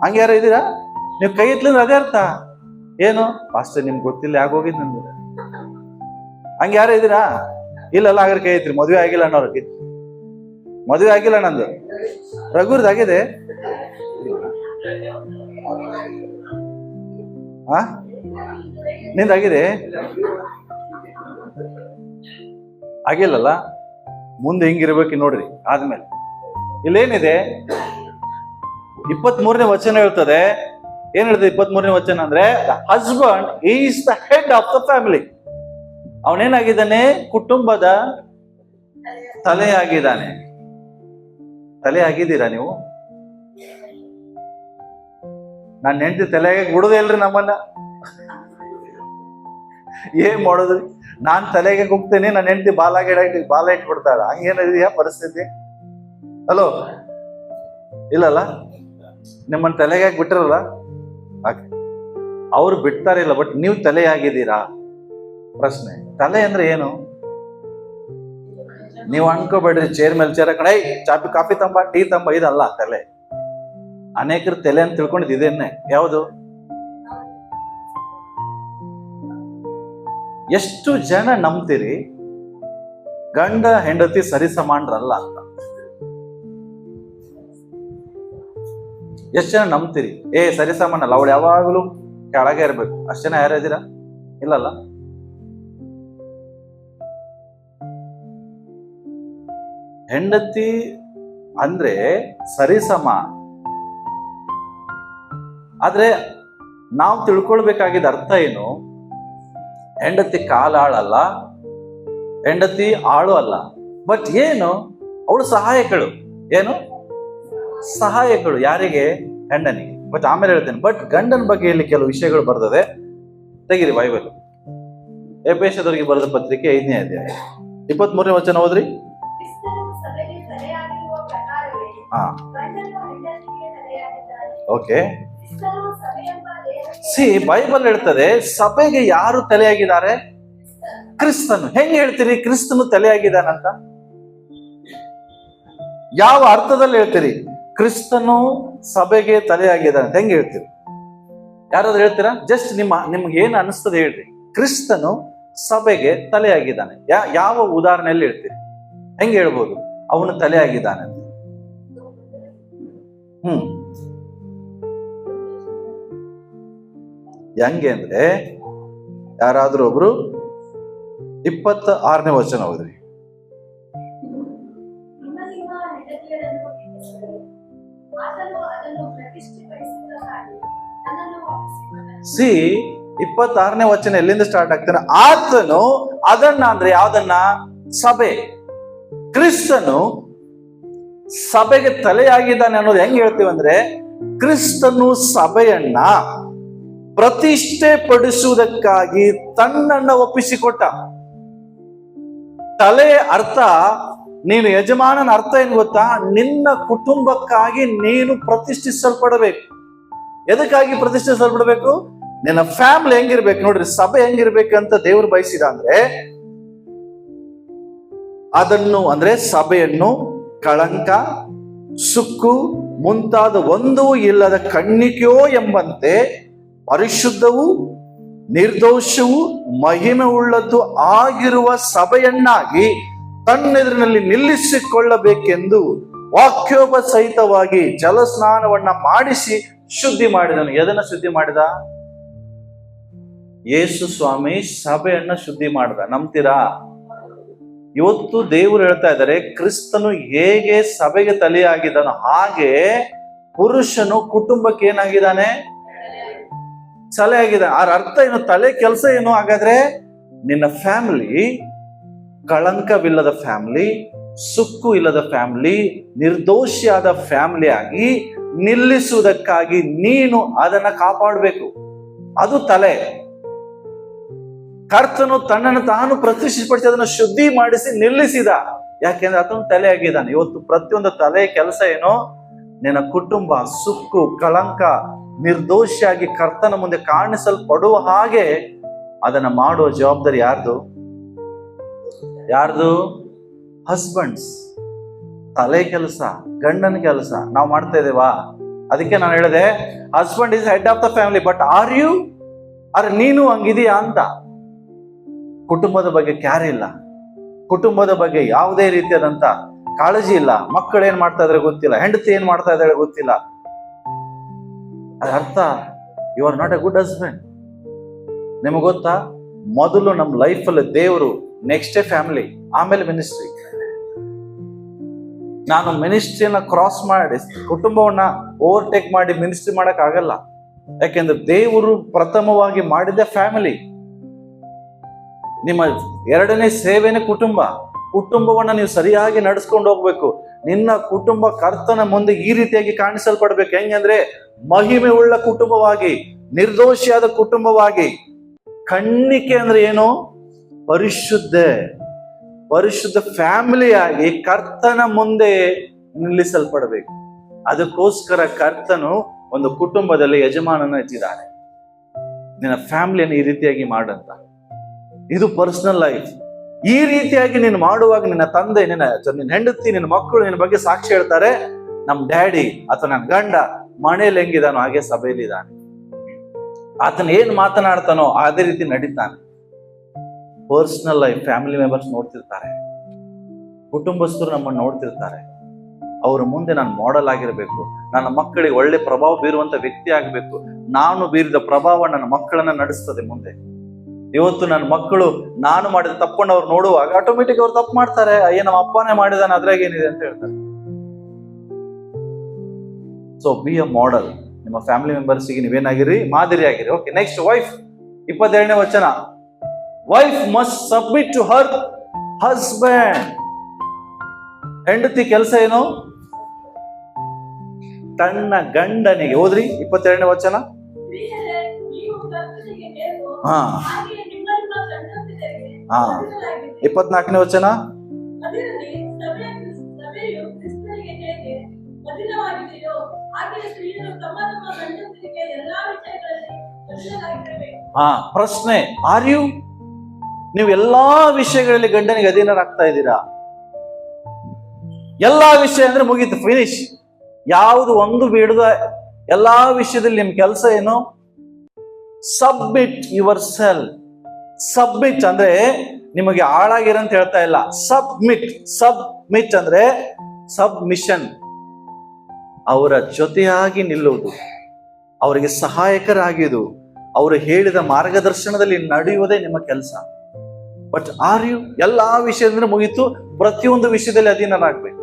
ಹಂಗೆ ಯಾರು ಇದ್ದೀರಾ? ನೀವು ಕೈ ಎತ್ತಲಿಂದ್ರೆ ಅದೇ ಅರ್ಥ ಏನು? ಅಷ್ಟೇ ನಿಮ್ಗೆ ಗೊತ್ತಿಲ್ಲ, ಆಗೋಗಿದ್ ನಂದು. ಹಂಗೆ ಯಾರು ಇದ್ದೀರಾ? ಇಲ್ಲಲ್ಲ, ಹಾಗಾದ್ರೆ ಕೈ ಐತ್ರಿ. ಮದುವೆ ಆಗಿಲ್ಲ ಅನ್ನೋರ್ಗೆ. ಮದುವೆ ಆಗಿಲ್ಲ ನಂದು. ರಘುರ್ದು ಆಗಿದೆ? ಹಾ, ನಿಂದಾಗಿದೆ? ಆಗಿಲ್ಲಲ್ಲ, ಮುಂದೆ ಹಿಂಗಿರ್ಬೇಕು ನೋಡ್ರಿ. ಆದ್ಮೇಲೆ ಇಲ್ಲೇನಿದೆ? 23ನೇ ವಚನ ಹೇಳ್ತದೆ. ಏನ್ ಹೇಳ್ತದೆ 23ನೇ ವಚನ ಅಂದ್ರೆ, the husband is the head of the family. ಅವನೇನಾಗಿದ್ದಾನೆ? ಕುಟುಂಬದ ತಲೆಯಾಗಿದ್ದಾನೆ. ತಲೆ ಆಗಿದ್ದೀರಾ ನೀವು? ನಾನು ಹೆಂಡತಿ ತಲೆಗೆ ಬಿಡುದೇ ಇಲ್ರಿ ನಮ್ಮನ್ನ. ಏನ್ ಮಾಡೋದ್ರಿ? ನಾನ್ ತಲೆಗೆ ಹೋಗ್ತೇನೆ, ನನ್ನ ಹೆಂಡತಿ ಬಾಲ ಇಟ್ಬಿಡ್ತಾಳ. ಹಂಗೇನಿದೆಯಾ ಪರಿಸ್ಥಿತಿ? ಹಲೋ, ಇಲ್ಲಲ್ಲ, ನಿಮ್ಮನ್ನ ತಲೆಗೆ ಬಿಟ್ಟಿರಲ್ಲ. ಅವ್ರು ಬಿಡ್ತಾರಿಲ್ಲ, ಬಟ್ ನೀವು ತಲೆಯಾಗಿದ್ದೀರಾ? ಪ್ರಶ್ನೆ. ತಲೆ ಅಂದ್ರೆ ಏನು? ನೀವು ಅನ್ಕೋಬೇಡ್ರಿ ಚೇರ್ ಮೇಲೆ ಚೇರ್ ಕಡೆ ಕಾಫಿ ತಂಬ, ಟೀ ತಂಬ, ಇದಲ್ಲ ತಲೆ. ಅನೇಕರು ತಲೆ ಅಂತ ತಿಳ್ಕೊಂಡಿದ್ದು ಇದೇನೆ. ಯಾವುದು? ಎಷ್ಟು ಜನ ನಂಬ್ತೀರಿ ಗಂಡ ಹೆಂಡತಿ ಸರಿಸಮಾನರಲ್ಲ ಅಂತ? ಎಷ್ಟು ಜನ ನಂಬ್ತೀರಿ ಸರಿಸಮಾನಲ್ಲ, ಅವಳು ಯಾವಾಗಲೂ ಕೆಳಗೆ ಇರ್ಬೇಕು? ಅಷ್ಟು ಜನ ಯಾರು ಇದ್ದೀರಾ? ಇಲ್ಲಲ್ಲ. ಹೆಂಡತಿ ಅಂದ್ರೆ ಸರಿಸಮ. ಆದ್ರೆ ನಾವು ತಿಳ್ಕೊಳ್ಬೇಕಾಗಿದ್ದ ಅರ್ಥ ಏನು? ಹೆಂಡತಿ ಕಾಲಾಳಲ್ಲ, ಹೆಂಡತಿ ಆಳು ಅಲ್ಲ. ಬಟ್ ಏನು? ಅವಳು ಸಹಾಯಕಳು. ಏನು? ಸಹಾಯಕಳು. ಯಾರಿಗೆ? ಗಂಡನಿಗೆ. ಬಟ್ ಆಮೇಲೆ ಹೇಳ್ತೇನೆ. ಬಟ್ ಗಂಡನ ಬಗ್ಗೆ ಇಲ್ಲಿ ಕೆಲವು ವಿಷಯಗಳು ಬರ್ತದೆ. ತೆಗಿರಿ ಬೈಬಲ್. ಎಫೆಸದವರಿಗೆ ಬರೆದ ಪತ್ರಿಕೆ 5ನೇ ಅಧ್ಯಾಯ 23ನೇ ವಚನ ಓದ್ರಿ. ಓಕೆ, ಬೈಬಲ್ ಹೇಳ್ತದೆ ಸಭೆಗೆ ಯಾರು ತಲೆಯಾಗಿದ್ದಾರೆ? ಕ್ರಿಸ್ತನು. ಹೆಂಗ್ ಹೇಳ್ತೀರಿ ಕ್ರಿಸ್ತನು ತಲೆಯಾಗಿದ್ದಾನಂತ? ಯಾವ ಅರ್ಥದಲ್ಲಿ ಹೇಳ್ತೀರಿ ಕ್ರಿಸ್ತನು ಸಭೆಗೆ ತಲೆಯಾಗಿದ್ದಾನೆ? ಹೆಂಗ್ ಹೇಳ್ತೀರಿ? ಯಾರಾದ್ರೂ ಹೇಳ್ತೀರಾ? ಜಸ್ಟ್ ನಿಮ್ಗೆ ಏನ್ ಅನಿಸ್ತದೆ ಹೇಳ್ರಿ. ಕ್ರಿಸ್ತನು ಸಭೆಗೆ ತಲೆಯಾಗಿದ್ದಾನೆ. ಯಾವ ಉದಾಹರಣೆಯಲ್ಲಿ ಹೇಳ್ತೀರಿ? ಹೆಂಗ್ ಹೇಳ್ಬೋದು ಅವನು ತಲೆಯಾಗಿದ್ದಾನೆ ಅಂತ? ಹೆಂಗೆ ಅಂದ್ರೆ, ಯಾರಾದ್ರೂ ಒಬ್ರು 26ನೇ ವಚನ ಹೋದ್ರಿ. ಸಿ 26ನೇ ವಚನ ಎಲ್ಲಿಂದ ಸ್ಟಾರ್ಟ್ ಆಗ್ತಾನೆ? ಆತನು ಅದನ್ನ ಅಂದ್ರೆ ಯಾವ್ದನ್ನ? ಸಭೆ. ಕ್ರಿಸ್ತನು ಸಭೆಗೆ ತಲೆಯಾಗಿದ್ದಾನೆ ಅನ್ನೋದು ಹೆಂಗ್ ಹೇಳ್ತೀವಿ ಅಂದ್ರೆ, ಕ್ರಿಸ್ತನು ಸಭೆಯನ್ನ ಪ್ರತಿಷ್ಠೆ ಪಡಿಸುವುದಕ್ಕಾಗಿ ತನ್ನನ್ನ ಒಪ್ಪಿಸಿಕೊಟ್ಟ. ತಲೆ ಅರ್ಥ, ನೀನು ಯಜಮಾನನ ಅರ್ಥ ಏನ್ ಗೊತ್ತಾ? ನಿನ್ನ ಕುಟುಂಬಕ್ಕಾಗಿ ನೀನು ಪ್ರತಿಷ್ಠಿಸಲ್ಪಡಬೇಕು. ಎದಕ್ಕಾಗಿ ಪ್ರತಿಷ್ಠಿಸಲ್ಪಡಬೇಕು? ನಿನ್ನ ಫ್ಯಾಮಿಲಿ ಹೆಂಗಿರ್ಬೇಕು ನೋಡ್ರಿ, ಸಭೆ ಹೆಂಗಿರ್ಬೇಕಂತ ದೇವರು ಬಯಸಿದ ಅಂದ್ರೆ, ಅದನ್ನು ಅಂದ್ರೆ ಸಭೆಯನ್ನು ಕಳಂಕ, ಸುಕ್ಕು ಮುಂತಾದ ಒಂದೂ ಇಲ್ಲದ ಕಣ್ಣಿಕೆಯೋ ಎಂಬಂತೆ ಪರಿಶುದ್ಧವೂ ನಿರ್ದೋಷವೂ ಮಹಿಮೆ ಉಳ್ಳದ್ದು ಆಗಿರುವ ಸಭೆಯನ್ನಾಗಿ ತನ್ನೆದುರಿನಲ್ಲಿ ನಿಲ್ಲಿಸಿಕೊಳ್ಳಬೇಕೆಂದು ವಾಕ್ಯೋಪ ಸಹಿತವಾಗಿ ಜಲಸ್ನಾನವನ್ನ ಮಾಡಿಸಿ ಶುದ್ಧಿ ಮಾಡಿದನು. ಎದನ್ನ ಶುದ್ಧಿ ಮಾಡಿದ? ಯೇಸು ಸ್ವಾಮಿ ಸಭೆಯನ್ನ ಶುದ್ಧಿ ಮಾಡಿದ. ನಂಬ್ತೀರಾ? ಇವತ್ತು ದೇವರು ಹೇಳ್ತಾ ಇದ್ದಾರೆ, ಕ್ರಿಸ್ತನು ಹೇಗೆ ಸಭೆಗೆ ತಲೆಯಾಗಿದ್ದಾನೋ ಹಾಗೆ ಪುರುಷನು ಕುಟುಂಬಕ್ಕೆ ಏನಾಗಿದ್ದಾನೆ? ತಲೆ ಆಗಿದ್ದಾನೆ. ಆ ಅರ್ಥ ಏನು? ತಲೆ ಕೆಲಸ ಏನು? ಹಾಗಾದ್ರೆ ನಿನ್ನ ಫ್ಯಾಮಿಲಿ ಕಳಂಕವಿಲ್ಲದ ಫ್ಯಾಮಿಲಿ, ಸುಕ್ಕು ಇಲ್ಲದ ಫ್ಯಾಮಿಲಿ, ನಿರ್ದೋಷಿಯಾದ ಫ್ಯಾಮಿಲಿ ಆಗಿ ನಿಲ್ಲಿಸುವುದಕ್ಕಾಗಿ ನೀನು ಅದನ್ನ ಕಾಪಾಡಬೇಕು. ಅದು ತಲೆ. ಕರ್ತನು ತನ್ನನ್ನು ತಾನು ಪ್ರತಿಷ್ಠಿಸಿ ಅದನ್ನು ಶುದ್ಧಿ ಮಾಡಿಸಿ ನಿಲ್ಲಿಸಿದ. ಯಾಕೆಂದ್ರೆ ಆತನು ತಲೆ ಆಗಿದ್ದಾನೆ. ಇವತ್ತು ಪ್ರತಿಯೊಂದು ತಲೆಯ ಕೆಲಸ ಏನೋ? ನಿನ್ನ ಕುಟುಂಬ ಸುಕ್ಕು, ಕಳಂಕ, ನಿರ್ದೋಷಿಯಾಗಿ ಕರ್ತನ ಮುಂದೆ ಕಾಣಿಸಲ್ಪಡುವ ಹಾಗೆ ಅದನ್ನ ಮಾಡುವ ಜವಾಬ್ದಾರಿ ಯಾರ್ದು? ಹಸ್ಬೆಂಡ್ಸ್. ತಲೆ ಕೆಲಸ, ಗಂಡನ ಕೆಲಸ ನಾವು ಮಾಡ್ತಾ ಇದ್ದೇವಾ? ಅದಕ್ಕೆ ನಾನು ಹೇಳಿದೆ, husband is head of the family, but ನೀನು ಹಂಗಿದೀಯಾ ಅಂತ. ಕುಟುಂಬದ ಬಗ್ಗೆ ಕ್ಯಾರ್ ಇಲ್ಲ, ಕುಟುಂಬದ ಬಗ್ಗೆ ಯಾವುದೇ ರೀತಿಯಾದಂತ ಕಾಳಜಿ ಇಲ್ಲ. ಮಕ್ಕಳು ಏನ್ ಮಾಡ್ತಾ ಇದ್ರೆ ಗೊತ್ತಿಲ್ಲ, ಹೆಂಡತಿ ಏನ್ ಮಾಡ್ತಾ ಇದ್ದಾಳೆ ಗೊತ್ತಿಲ್ಲ. ಅದರ್ಥ you are not a good husband. ನಿಮಗೆ ಗೊತ್ತಾ, ಮೊದಲು ನಮ್ಮ ಲೈಫಲ್ಲಿ ದೇವರು, ನೆಕ್ಸ್ಟೇ ಫ್ಯಾಮಿಲಿ, ಆಮೇಲೆ ಮಿನಿಸ್ಟ್ರಿ. ನಾನು ಮಿನಿಸ್ಟ್ರಿಯನ್ನ ಕ್ರಾಸ್ ಮಾಡಿ ಕುಟುಂಬವನ್ನ ಓವರ್ಟೇಕ್ ಮಾಡಿ ಮಿನಿಸ್ಟ್ರಿ ಮಾಡಕ್ ಆಗಲ್ಲ. ಯಾಕೆಂದ್ರೆ ದೇವರು ಪ್ರಥಮವಾಗಿ ಮಾಡಿದ ಫ್ಯಾಮಿಲಿ. ನಿಮ್ಮ ಎರಡನೇ ಸೇವೆನೇ ಕುಟುಂಬವನ್ನ ನೀವು ಸರಿಯಾಗಿ ನಡೆಸ್ಕೊಂಡು ಹೋಗ್ಬೇಕು. ನಿನ್ನ ಕುಟುಂಬ ಕರ್ತನ ಮುಂದೆ ಈ ರೀತಿಯಾಗಿ ಕಾಣಿಸಲ್ಪಡ್ಬೇಕು. ಹೆಂಗಂದ್ರೆ ಮಹಿಮೆ ಉಳ್ಳ ಕುಟುಂಬವಾಗಿ, ನಿರ್ದೋಷಿಯಾದ ಕುಟುಂಬವಾಗಿ. ಕಣ್ಣಿಕೆ ಅಂದ್ರೆ ಏನು? ಪರಿಶುದ್ಧ ಫ್ಯಾಮಿಲಿಯಾಗಿ ಕರ್ತನ ಮುಂದೆ ನಿಲ್ಲಿಸಲ್ಪಡಬೇಕು. ಅದಕ್ಕೋಸ್ಕರ ಕರ್ತನು ಒಂದು ಕುಟುಂಬದಲ್ಲಿ ಯಜಮಾನನ ಇಟ್ಟಿದ್ದಾನೆ. ನಿನ್ನ ಫ್ಯಾಮಿಲಿಯನ್ನು ಈ ರೀತಿಯಾಗಿ ಮಾಡಂತ. ಇದು ಪರ್ಸನಲ್ ಲೈಫ್. ಈ ರೀತಿಯಾಗಿ ನೀನು ಮಾಡುವಾಗ ನಿನ್ನ ತಂದೆ, ನಿನ್ನ ಹೆಂಡತಿ, ನಿನ್ನ ಮಕ್ಕಳು ನಿನ್ನ ಬಗ್ಗೆ ಸಾಕ್ಷಿ ಹೇಳ್ತಾರೆ. ನಮ್ ಡ್ಯಾಡಿ ಅಥವಾ ನನ್ನ ಗಂಡ ಮನೆಯಲ್ಲಿ ಹೆಂಗಿದಾನೋ ಹಾಗೆ ಸಭೆಯಲ್ಲಿ ಇದ್ದಾನೆ. ಆತನ ಏನ್ ಮಾತನಾಡ್ತಾನೋ ಅದೇ ರೀತಿ ನಡೀತಾನೆ. ಪರ್ಸನಲ್ ಲೈಫ್ ಫ್ಯಾಮಿಲಿ ಮೆಂಬರ್ಸ್ ನೋಡ್ತಿರ್ತಾರೆ, ಕುಟುಂಬಸ್ಥರು ನಮ್ಮನ್ನು ನೋಡ್ತಿರ್ತಾರೆ. ಅವ್ರ ಮುಂದೆ ನಾನು ಮಾಡೆಲ್ ಆಗಿರ್ಬೇಕು, ನನ್ನ ಮಕ್ಕಳಿಗೆ ಒಳ್ಳೆ ಪ್ರಭಾವ ಬೀರುವಂತ ವ್ಯಕ್ತಿ ಆಗ್ಬೇಕು. ನಾನು ಬೀರಿದ ಪ್ರಭಾವ ನನ್ನ ಮಕ್ಕಳನ್ನ ನಡೆಸ್ತದೆ ಮುಂದೆ. ಇವತ್ತು ನನ್ನ ಮಕ್ಕಳು ನಾನು ಮಾಡಿದ ತಪ್ಪನ್ನು ಅವ್ರು ನೋಡುವಾಗ ಆಟೋಮೆಟಿಕ್ ಅವ್ರು ತಪ್ಪು ಮಾಡ್ತಾರೆ. ಅಯ್ಯ ನಮ್ಮ ಅಪ್ಪನೇ ಮಾಡಿದಾನೆ, ಅದ್ರಾಗ ಏನಿದೆ ಅಂತ ಹೇಳ್ತಾರೆ. So be a model. ನಿಮ್ಮ ಫ್ಯಾಮಿಲಿ ಮೆಂಬರ್ಸ್ಗೆ ನೀವೇನಾಗಿರಿ? ಮಾದರಿ ಆಗಿರಿ. Okay, next wife. 22ನೇ ವಚನ. Wife must submit to her husband. ಹೆಂಡತಿ ಕೆಲಸ ಏನು? ತನ್ನ ಗಂಡನಿಗೆ. ಓದ್ರಿ 22ನೇ ವಚನ. 24ನೇ ವಚನ. ಪ್ರಶ್ನೆ, ನೀವು ಎಲ್ಲಾ ವಿಷಯಗಳಲ್ಲಿ ಗಂಡನಿಗೆ ಅಧೀನರಾಗ್ತಾ ಇದ್ದೀರಾ? ಎಲ್ಲಾ ವಿಷಯ ಅಂದ್ರೆ ಮುಗೀತು, ಫಿನಿಶ್. ಯಾವುದು ಒಂದು ಬಿಡದ ಎಲ್ಲಾ ವಿಷಯದಲ್ಲಿ ನಿಮ್ ಕೆಲಸ ಏನು? Submit your self. ಸಬ್ಮಿಟ್ ಅಂದ್ರೆ ನಿಮಗೆ ಆಳಾಗಿರಂತ ಹೇಳ್ತಾ ಇಲ್ಲ. ಸಬ್ಮಿಟ್ ಅಂದ್ರೆ ಸಬ್ಮಿಷನ್. ಅವರ ಜೊತೆಯಾಗಿ ನಿಲ್ಲುವುದು, ಅವರಿಗೆ ಸಹಾಯಕರಾಗಿದ್ದು, ಅವರು ಹೇಳಿದ ಮಾರ್ಗದರ್ಶನದಲ್ಲಿ ನಡೆಯುವುದೇ ನಿಮ್ಮ ಕೆಲಸ. ಬಟ್ ಎಲ್ಲಾ ವಿಷಯದಿಂದ ಮುಗೀತು, ಪ್ರತಿಯೊಂದು ವಿಷಯದಲ್ಲಿ ಅಧೀನರಾಗಬೇಕು.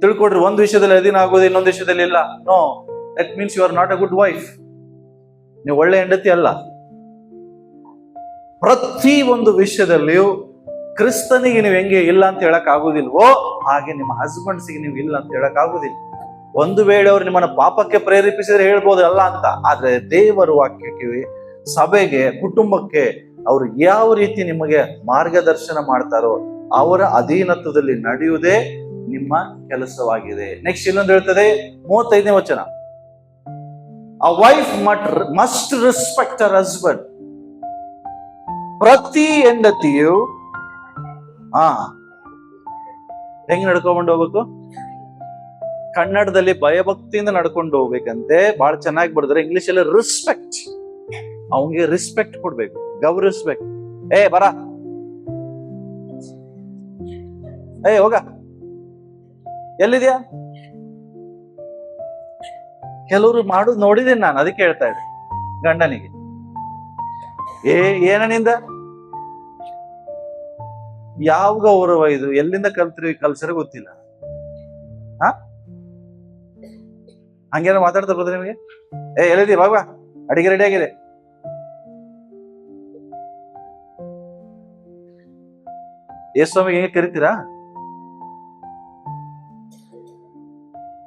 ತಿಳ್ಕೊಡ್ರಿ, ಒಂದು ವಿಷಯದಲ್ಲಿ ಅಧೀನ ಆಗೋದು, ಇನ್ನೊಂದು ವಿಷಯದಲ್ಲಿ ಇಲ್ಲ. No, that means you are not a good wife. ನೀವು ಒಳ್ಳೆ ಹೆಂಡತಿ ಅಲ್ಲ. ಪ್ರತಿ ಒಂದು ವಿಷಯದಲ್ಲಿಯೂ ಕ್ರಿಸ್ತನಿಗೆ ನೀವು ಹೆಂಗೆ ಇಲ್ಲ ಅಂತ ಹೇಳಕ್ ಆಗುದಿಲ್ವೋ ಹಾಗೆ ನಿಮ್ಮ ಹಸ್ಬೆಂಡ್ಸ್ಗೆ ನೀವು ಇಲ್ಲ ಅಂತ ಹೇಳಕ್ ಆಗುದಿಲ್ಲ. ಒಂದು ವೇಳೆ ಅವ್ರು ನಿಮ್ಮನ್ನ ಪಾಪಕ್ಕೆ ಪ್ರೇರೇಪಿಸಿದ್ರೆ ಹೇಳ್ಬೋದು ಅಲ್ಲ ಅಂತ. ಆದ್ರೆ ದೇವರ ವಾಕ್ಯಕ್ಕೆ, ಸಭೆಗೆ, ಕುಟುಂಬಕ್ಕೆ ಅವರು ಯಾವ ರೀತಿ ನಿಮಗೆ ಮಾರ್ಗದರ್ಶನ ಮಾಡ್ತಾರೋ ಅವರ ಅಧೀನತ್ವದಲ್ಲಿ ನಡೆಯುವುದೇ ನಿಮ್ಮ ಕೆಲಸವಾಗಿದೆ. ನೆಕ್ಸ್ಟ್ ಇನ್ನೊಂದು ಹೇಳ್ತದೆ 35ನೇ ವಚನ. A wife must respect her husband. ಪ್ರತಿ ಹೆಂಡತಿಯು ಹೆಂಗ್ ನಡ್ಕೊಂಡು ಹೋಗ್ಬೇಕು? ಕನ್ನಡದಲ್ಲಿ ಭಯಭಕ್ತಿಯಿಂದ ನಡ್ಕೊಂಡು ಹೋಗ್ಬೇಕಂತೆ. ಬಹಳ ಚೆನ್ನಾಗಿ ಬರೆದ್ರೆ ಇಂಗ್ಲಿಷ್ ಅಲ್ಲಿ ರೆಸ್ಪೆಕ್ಟ್. ಅವನಿಗೆ ರೆಸ್ಪೆಕ್ಟ್ ಕೊಡ್ಬೇಕು, ಗೌರವಿಸ್ಬೇಕು. ಬರ, ಹೋಗ, ಎಲ್ಲಿದ್ಯಾ? ಕೆಲವರು ಮಾಡುದು ನೋಡಿದೀನಿ ನಾನು, ಅದಕ್ಕೆ ಹೇಳ್ತಾ ಇದ್ದೆ. ಗಂಡನಿಗೆ ಏನನಿಂದ ಯಾವ ಗೌರವ ಇದು? ಎಲ್ಲಿಂದ ಕಲ್ಸರ ಗೊತ್ತಿಲ್ಲ. ಹ ಹಂಗೇನ ಮಾತಾಡ್ತಾ ಬರೋದು ನಿಮಗೆ? ಎಲ್ಲಿದ್ದೀವಿ ಬಾಬಾ, ಅಡಿಗೆ ರೆಡಿ ಆಗಿದೆ. ಯೇಸ್ವಾಮಿಗೆ ಹೇಗೆ ಕರಿತೀರಾ?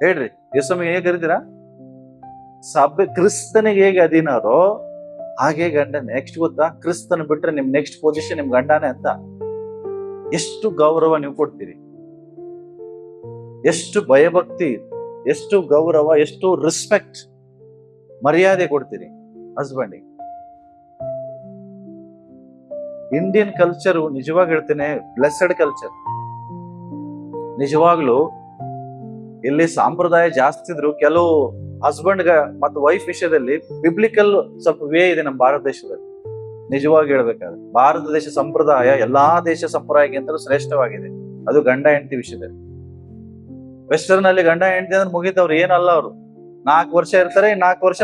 ಹೇಳ್ರಿ, ಯೇಸ್ವಾಮಿಗೆ ಹೇಗೆ ಕರಿತೀರಾ? ಸಭೆ ಕ್ರಿಸ್ತನಿಗೆ ಹೇಗೆ ಅಧೀನರೋ ಹಾಗೆ ಗಂಡ. ನೆಕ್ಸ್ಟ್ ಗೊತ್ತಾ, ಕ್ರಿಸ್ತನ ಬಿಟ್ರೆ ನಿಮ್ ನೆಕ್ಸ್ಟ್ ಪೊಸಿಷನ್ ನಿಮ್ ಗಂಡನೇ ಅಂತ. ಎಷ್ಟು ಗೌರವ ನೀವು ಕೊಡ್ತೀರಿ, ಎಷ್ಟು ಭಯಭಕ್ತಿ, ಎಷ್ಟು ಗೌರವ, ಎಷ್ಟು ರೆಸ್ಪೆಕ್ಟ್, ಮರ್ಯಾದೆ ಕೊಡ್ತೀರಿ ಹಸ್ಬೆಂಡಿಗೆ. ಇಂಡಿಯನ್ ಕಲ್ಚರ್ ನಿಜವಾಗಿ ಹೇಳ್ತೇನೆ, ಬ್ಲೆಸ್ಡ್ ಕಲ್ಚರ್. ನಿಜವಾಗ್ಲು ಇಲ್ಲಿ ಸಂಪ್ರದಾಯ ಜಾಸ್ತಿ ಇದ್ರು ಕೆಲವು ಹಸ್ಬೆಂಡ್ ಮತ್ತು ವೈಫ್ ವಿಷಯದಲ್ಲಿ ಬಿಬ್ಲಿಕಲ್ ಸ್ವಲ್ಪ ವೇ ಇದೆ ನಮ್ಮ ಭಾರತ ದೇಶದಲ್ಲಿ. ನಿಜವಾಗಿ ಹೇಳ್ಬೇಕಾದ್ರೆ ಭಾರತ ದೇಶ ಸಂಪ್ರದಾಯ ಎಲ್ಲಾ ದೇಶ ಸಂಪ್ರದಾಯಕ್ಕಿಂತಲೂ ಶ್ರೇಷ್ಠವಾಗಿದೆ. ಅದು ಗಂಡ ಹೆಂಡತಿ ವಿಷಯದಲ್ಲಿ. ವೆಸ್ಟರ್ನ್ ಅಲ್ಲಿ ಗಂಡ ಹೆಂಡತಿ ಅಂದ್ರೆ ಮುಗಿತವ್ರು, ಏನಲ್ಲ ಅವರು 4 ವರ್ಷ ಇರ್ತಾರೆ, 4 ವರ್ಷ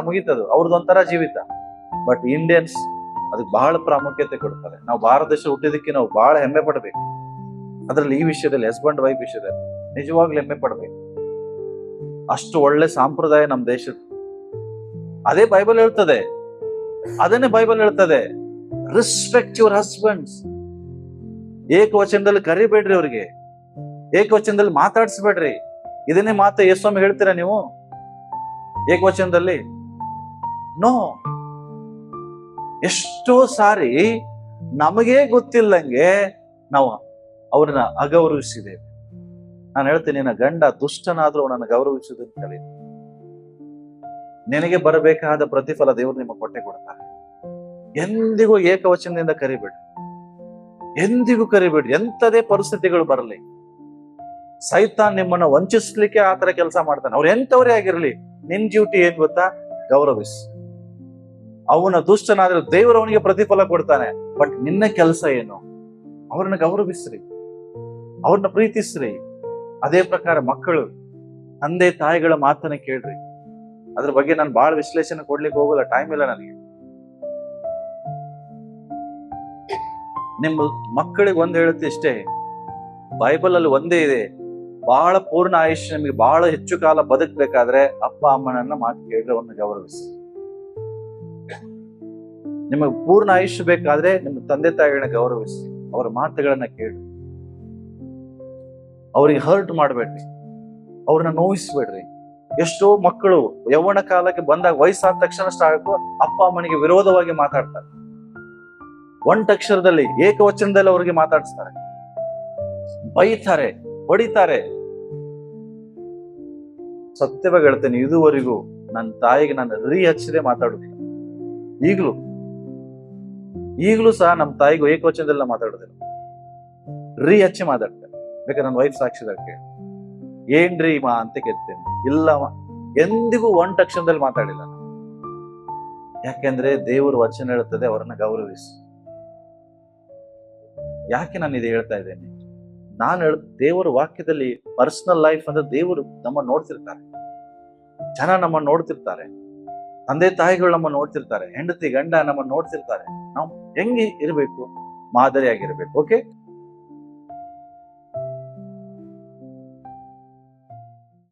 ಮುಗೀತದು ಅವ್ರದ್ದೊಂಥರ ಜೀವಿತ. ಬಟ್ ಇಂಡಿಯನ್ಸ್ ಅದಕ್ಕೆ ಬಹಳ ಪ್ರಾಮುಖ್ಯತೆ ಕೊಡ್ತಾರೆ. ನಾವು ಭಾರತ ದೇಶ ಹುಟ್ಟಿದಕ್ಕೆ ನಾವು ಬಹಳ ಹೆಮ್ಮೆ ಪಡ್ಬೇಕು. ಅದ್ರಲ್ಲಿ ಈ ವಿಷಯದಲ್ಲಿ ಹಸ್ಬೆಂಡ್ ವೈಫ್ ವಿಷಯದಲ್ಲಿ ನಿಜವಾಗ್ಲೂ ಹೆಮ್ಮೆ ಪಡ್ಬೇಕು. ಅಷ್ಟು ಒಳ್ಳೆ ಸಂಪ್ರದಾಯ ನಮ್ಮ ದೇಶದ. ಅದೇ ಬೈಬಲ್ ಹೇಳ್ತದೆ, ಅದನ್ನೇ ಬೈಬಲ್ ಹೇಳ್ತದೆ, ರೆಸ್ಪೆಕ್ಟ್ ಯುವರ್ ಹಸ್ಬೆಂಡ್ಸ್. ಏಕವಚನದಲ್ಲಿ ಕರಿಬೇಡ್ರಿ, ಅವ್ರಿಗೆ ಏಕವಚನದಲ್ಲಿ ಮಾತಾಡ್ಸ್ಬೇಡ್ರಿ. ಇದನ್ನೇ ಮಾತು ಯೇಸ್ವಾಮಿ ಹೇಳ್ತೀರಾ ನೀವು ಏಕವಚನದಲ್ಲಿ? ನೋ. ಎಷ್ಟೋ ಸಾರಿ ನಮಗೇ ಗೊತ್ತಿಲ್ಲಂಗೆ ನಾವು ಅವ್ರನ್ನ ಅಗೌರವಿಸಿದ್ದೇವೆ. ನಾನು ಹೇಳ್ತೀನಿ, ನಿನ್ನ ಗಂಡ ದುಷ್ಟನಾದ್ರೂ ಅವನನ್ನು ಗೌರವಿಸುವುದನ್ನು ಕಲಿ. ನಿನಗೆ ಬರಬೇಕಾದ ಪ್ರತಿಫಲ ದೇವರು ನಿಮ್ಮ ಕೊಟ್ಟೆ ಕೊಡ್ತಾರೆ. ಎಂದಿಗೂ ಏಕವಚನದಿಂದ ಕರಿಬೇಡಿ, ಎಂದಿಗೂ ಕರಿಬೇಡಿ. ಎಂಥದೇ ಪರಿಸ್ಥಿತಿಗಳು ಬರಲಿ, ಸೈತಾನ್ ನಿಮ್ಮನ್ನ ವಂಚಿಸ್ಲಿಕ್ಕೆ ಆತರ ಕೆಲಸ ಮಾಡ್ತಾನೆ. ಅವ್ರು ಎಂಥವರೇ ಆಗಿರ್ಲಿ, ನಿನ್ ಡ್ಯೂಟಿ ಏನ್ ಗೊತ್ತಾ? ಗೌರವಿಸ್. ಅವನ ದುಷ್ಟನಾದ್ರೆ ದೇವರು ಅವನಿಗೆ ಪ್ರತಿಫಲ ಕೊಡ್ತಾನೆ. ಬಟ್ ನಿನ್ನ ಕೆಲಸ ಏನು? ಅವ್ರನ್ನ ಗೌರವಿಸ್ರಿ, ಅವ್ರನ್ನ ಪ್ರೀತಿಸ್ರಿ. ಅದೇ ಪ್ರಕಾರ ಮಕ್ಕಳು ತಂದೆ ತಾಯಿಗಳ ಮಾತನ್ನ ಕೇಳ್ರಿ. ಅದ್ರ ಬಗ್ಗೆ ನಾನು ಬಹಳ ವಿಶ್ಲೇಷಣೆ ಕೊಡ್ಲಿಕ್ಕೆ ಹೋಗಲ್ಲ, ಟೈಮ್ ಇಲ್ಲ ನನಗೆ. ನಿಮ್ಮ ಮಕ್ಕಳಿಗೆ ಒಂದ್ ಹೇಳುತ್ತೆ ಇಷ್ಟೇ, ಬೈಬಲ್ ಅಲ್ಲಿ ಒಂದೇ ಇದೆ, ಬಹಳ ಪೂರ್ಣ ಆಯುಷ್ಯ, ನಿಮಗೆ ಬಹಳ ಹೆಚ್ಚು ಕಾಲ ಬದುಕಬೇಕಾದ್ರೆ ಅಪ್ಪ ಅಮ್ಮನನ್ನ ಮಾತು ಕೇಳಿದ್ರೆ ಅವನ್ನ ಗೌರವಿಸಿ. ನಿಮಗೆ ಪೂರ್ಣ ಆಯುಷ್ಯ ಬೇಕಾದ್ರೆ ನಿಮ್ಮ ತಂದೆ ತಾಯಿಗಳನ್ನ ಗೌರವಿಸಿ, ಅವರ ಮಾತುಗಳನ್ನ ಕೇಳಿ. ಅವ್ರಿಗೆ ಹರ್ಟ್ ಮಾಡ್ಬೇಡ್ರಿ, ಅವ್ರನ್ನ ನೋಯಿಸ್ಬೇಡ್ರಿ. ಎಷ್ಟೋ ಮಕ್ಕಳು ಯೌವನ ಕಾಲಕ್ಕೆ ಬಂದಾಗ ವಯಸ್ಸಾದ ತಕ್ಷಣ ಅಪ್ಪ ಅಮ್ಮನಿಗೆ ವಿರೋಧವಾಗಿ ಮಾತಾಡ್ತಾರೆ. ಒಂಟಕ್ಷರದಲ್ಲಿ ಏಕವಚನದಲ್ಲಿ ಅವ್ರಿಗೆ ಮಾತಾಡಿಸ್ತಾರೆ, ಬೈತಾರೆ, ಹೊಡಿತಾರೆ. ಸತ್ಯವಾಗಿ ಹೇಳ್ತೇನೆ, ಇದುವರೆಗೂ ನನ್ನ ತಾಯಿಗೆ ನಾನು ಹಚ್ಚದೆ ಮಾತಾಡುದಿಲ್ಲ. ಈಗಲೂ ಸಹ ನಮ್ಮ ತಾಯಿಗೂ ಏಕವಚನದಲ್ಲಿ ಮಾತಾಡುದಿಲ್ಲ, ಹಚ್ಚಿ ಮಾತಾಡ್ತೇನೆ. ಬೇಕಾದ್ರೆ ನನ್ನ ವೈಫ್ ಸಾಕ್ಷಿದಾಕೆ ಏನ್ರಿ ಮಾ ಅಂತ ಕೇಳ್ತೇನೆ. ಇಲ್ಲಮ್ಮ, ಎಂದಿಗೂ ಒಂಟಕ್ಷರದಲ್ಲಿ ಮಾತಾಡಿಲ್ಲ. ಯಾಕೆಂದ್ರೆ ದೇವರು ವಚನ ಹೇಳ್ತದೆ, ಅವರನ್ನ ಗೌರವಿಸಿ. ಯಾಕೆ ನಾನು ಇದು ಹೇಳ್ತಾ ಇದ್ದೇನೆ? ದೇವರ ವಾಕ್ಯದಲ್ಲಿ ಪರ್ಸನಲ್ ಲೈಫ್ ಅಂದ್ರೆ ದೇವರು ನಮ್ಮನ್ನು ನೋಡ್ತಿರ್ತಾರೆ, ಜನ ನಮ್ಮನ್ನು ನೋಡ್ತಿರ್ತಾರೆ, ತಂದೆ ತಾಯಿಗಳು ನಮ್ಮನ್ನು ನೋಡ್ತಿರ್ತಾರೆ, ಹೆಂಡತಿ ಗಂಡ ನಮ್ಮನ್ನು ನೋಡ್ತಿರ್ತಾರೆ. ನಾವು ಹೆಂಗೆ ಇರಬೇಕು? ಮಾದರಿಯಾಗಿರ್ಬೇಕು. ಓಕೆ.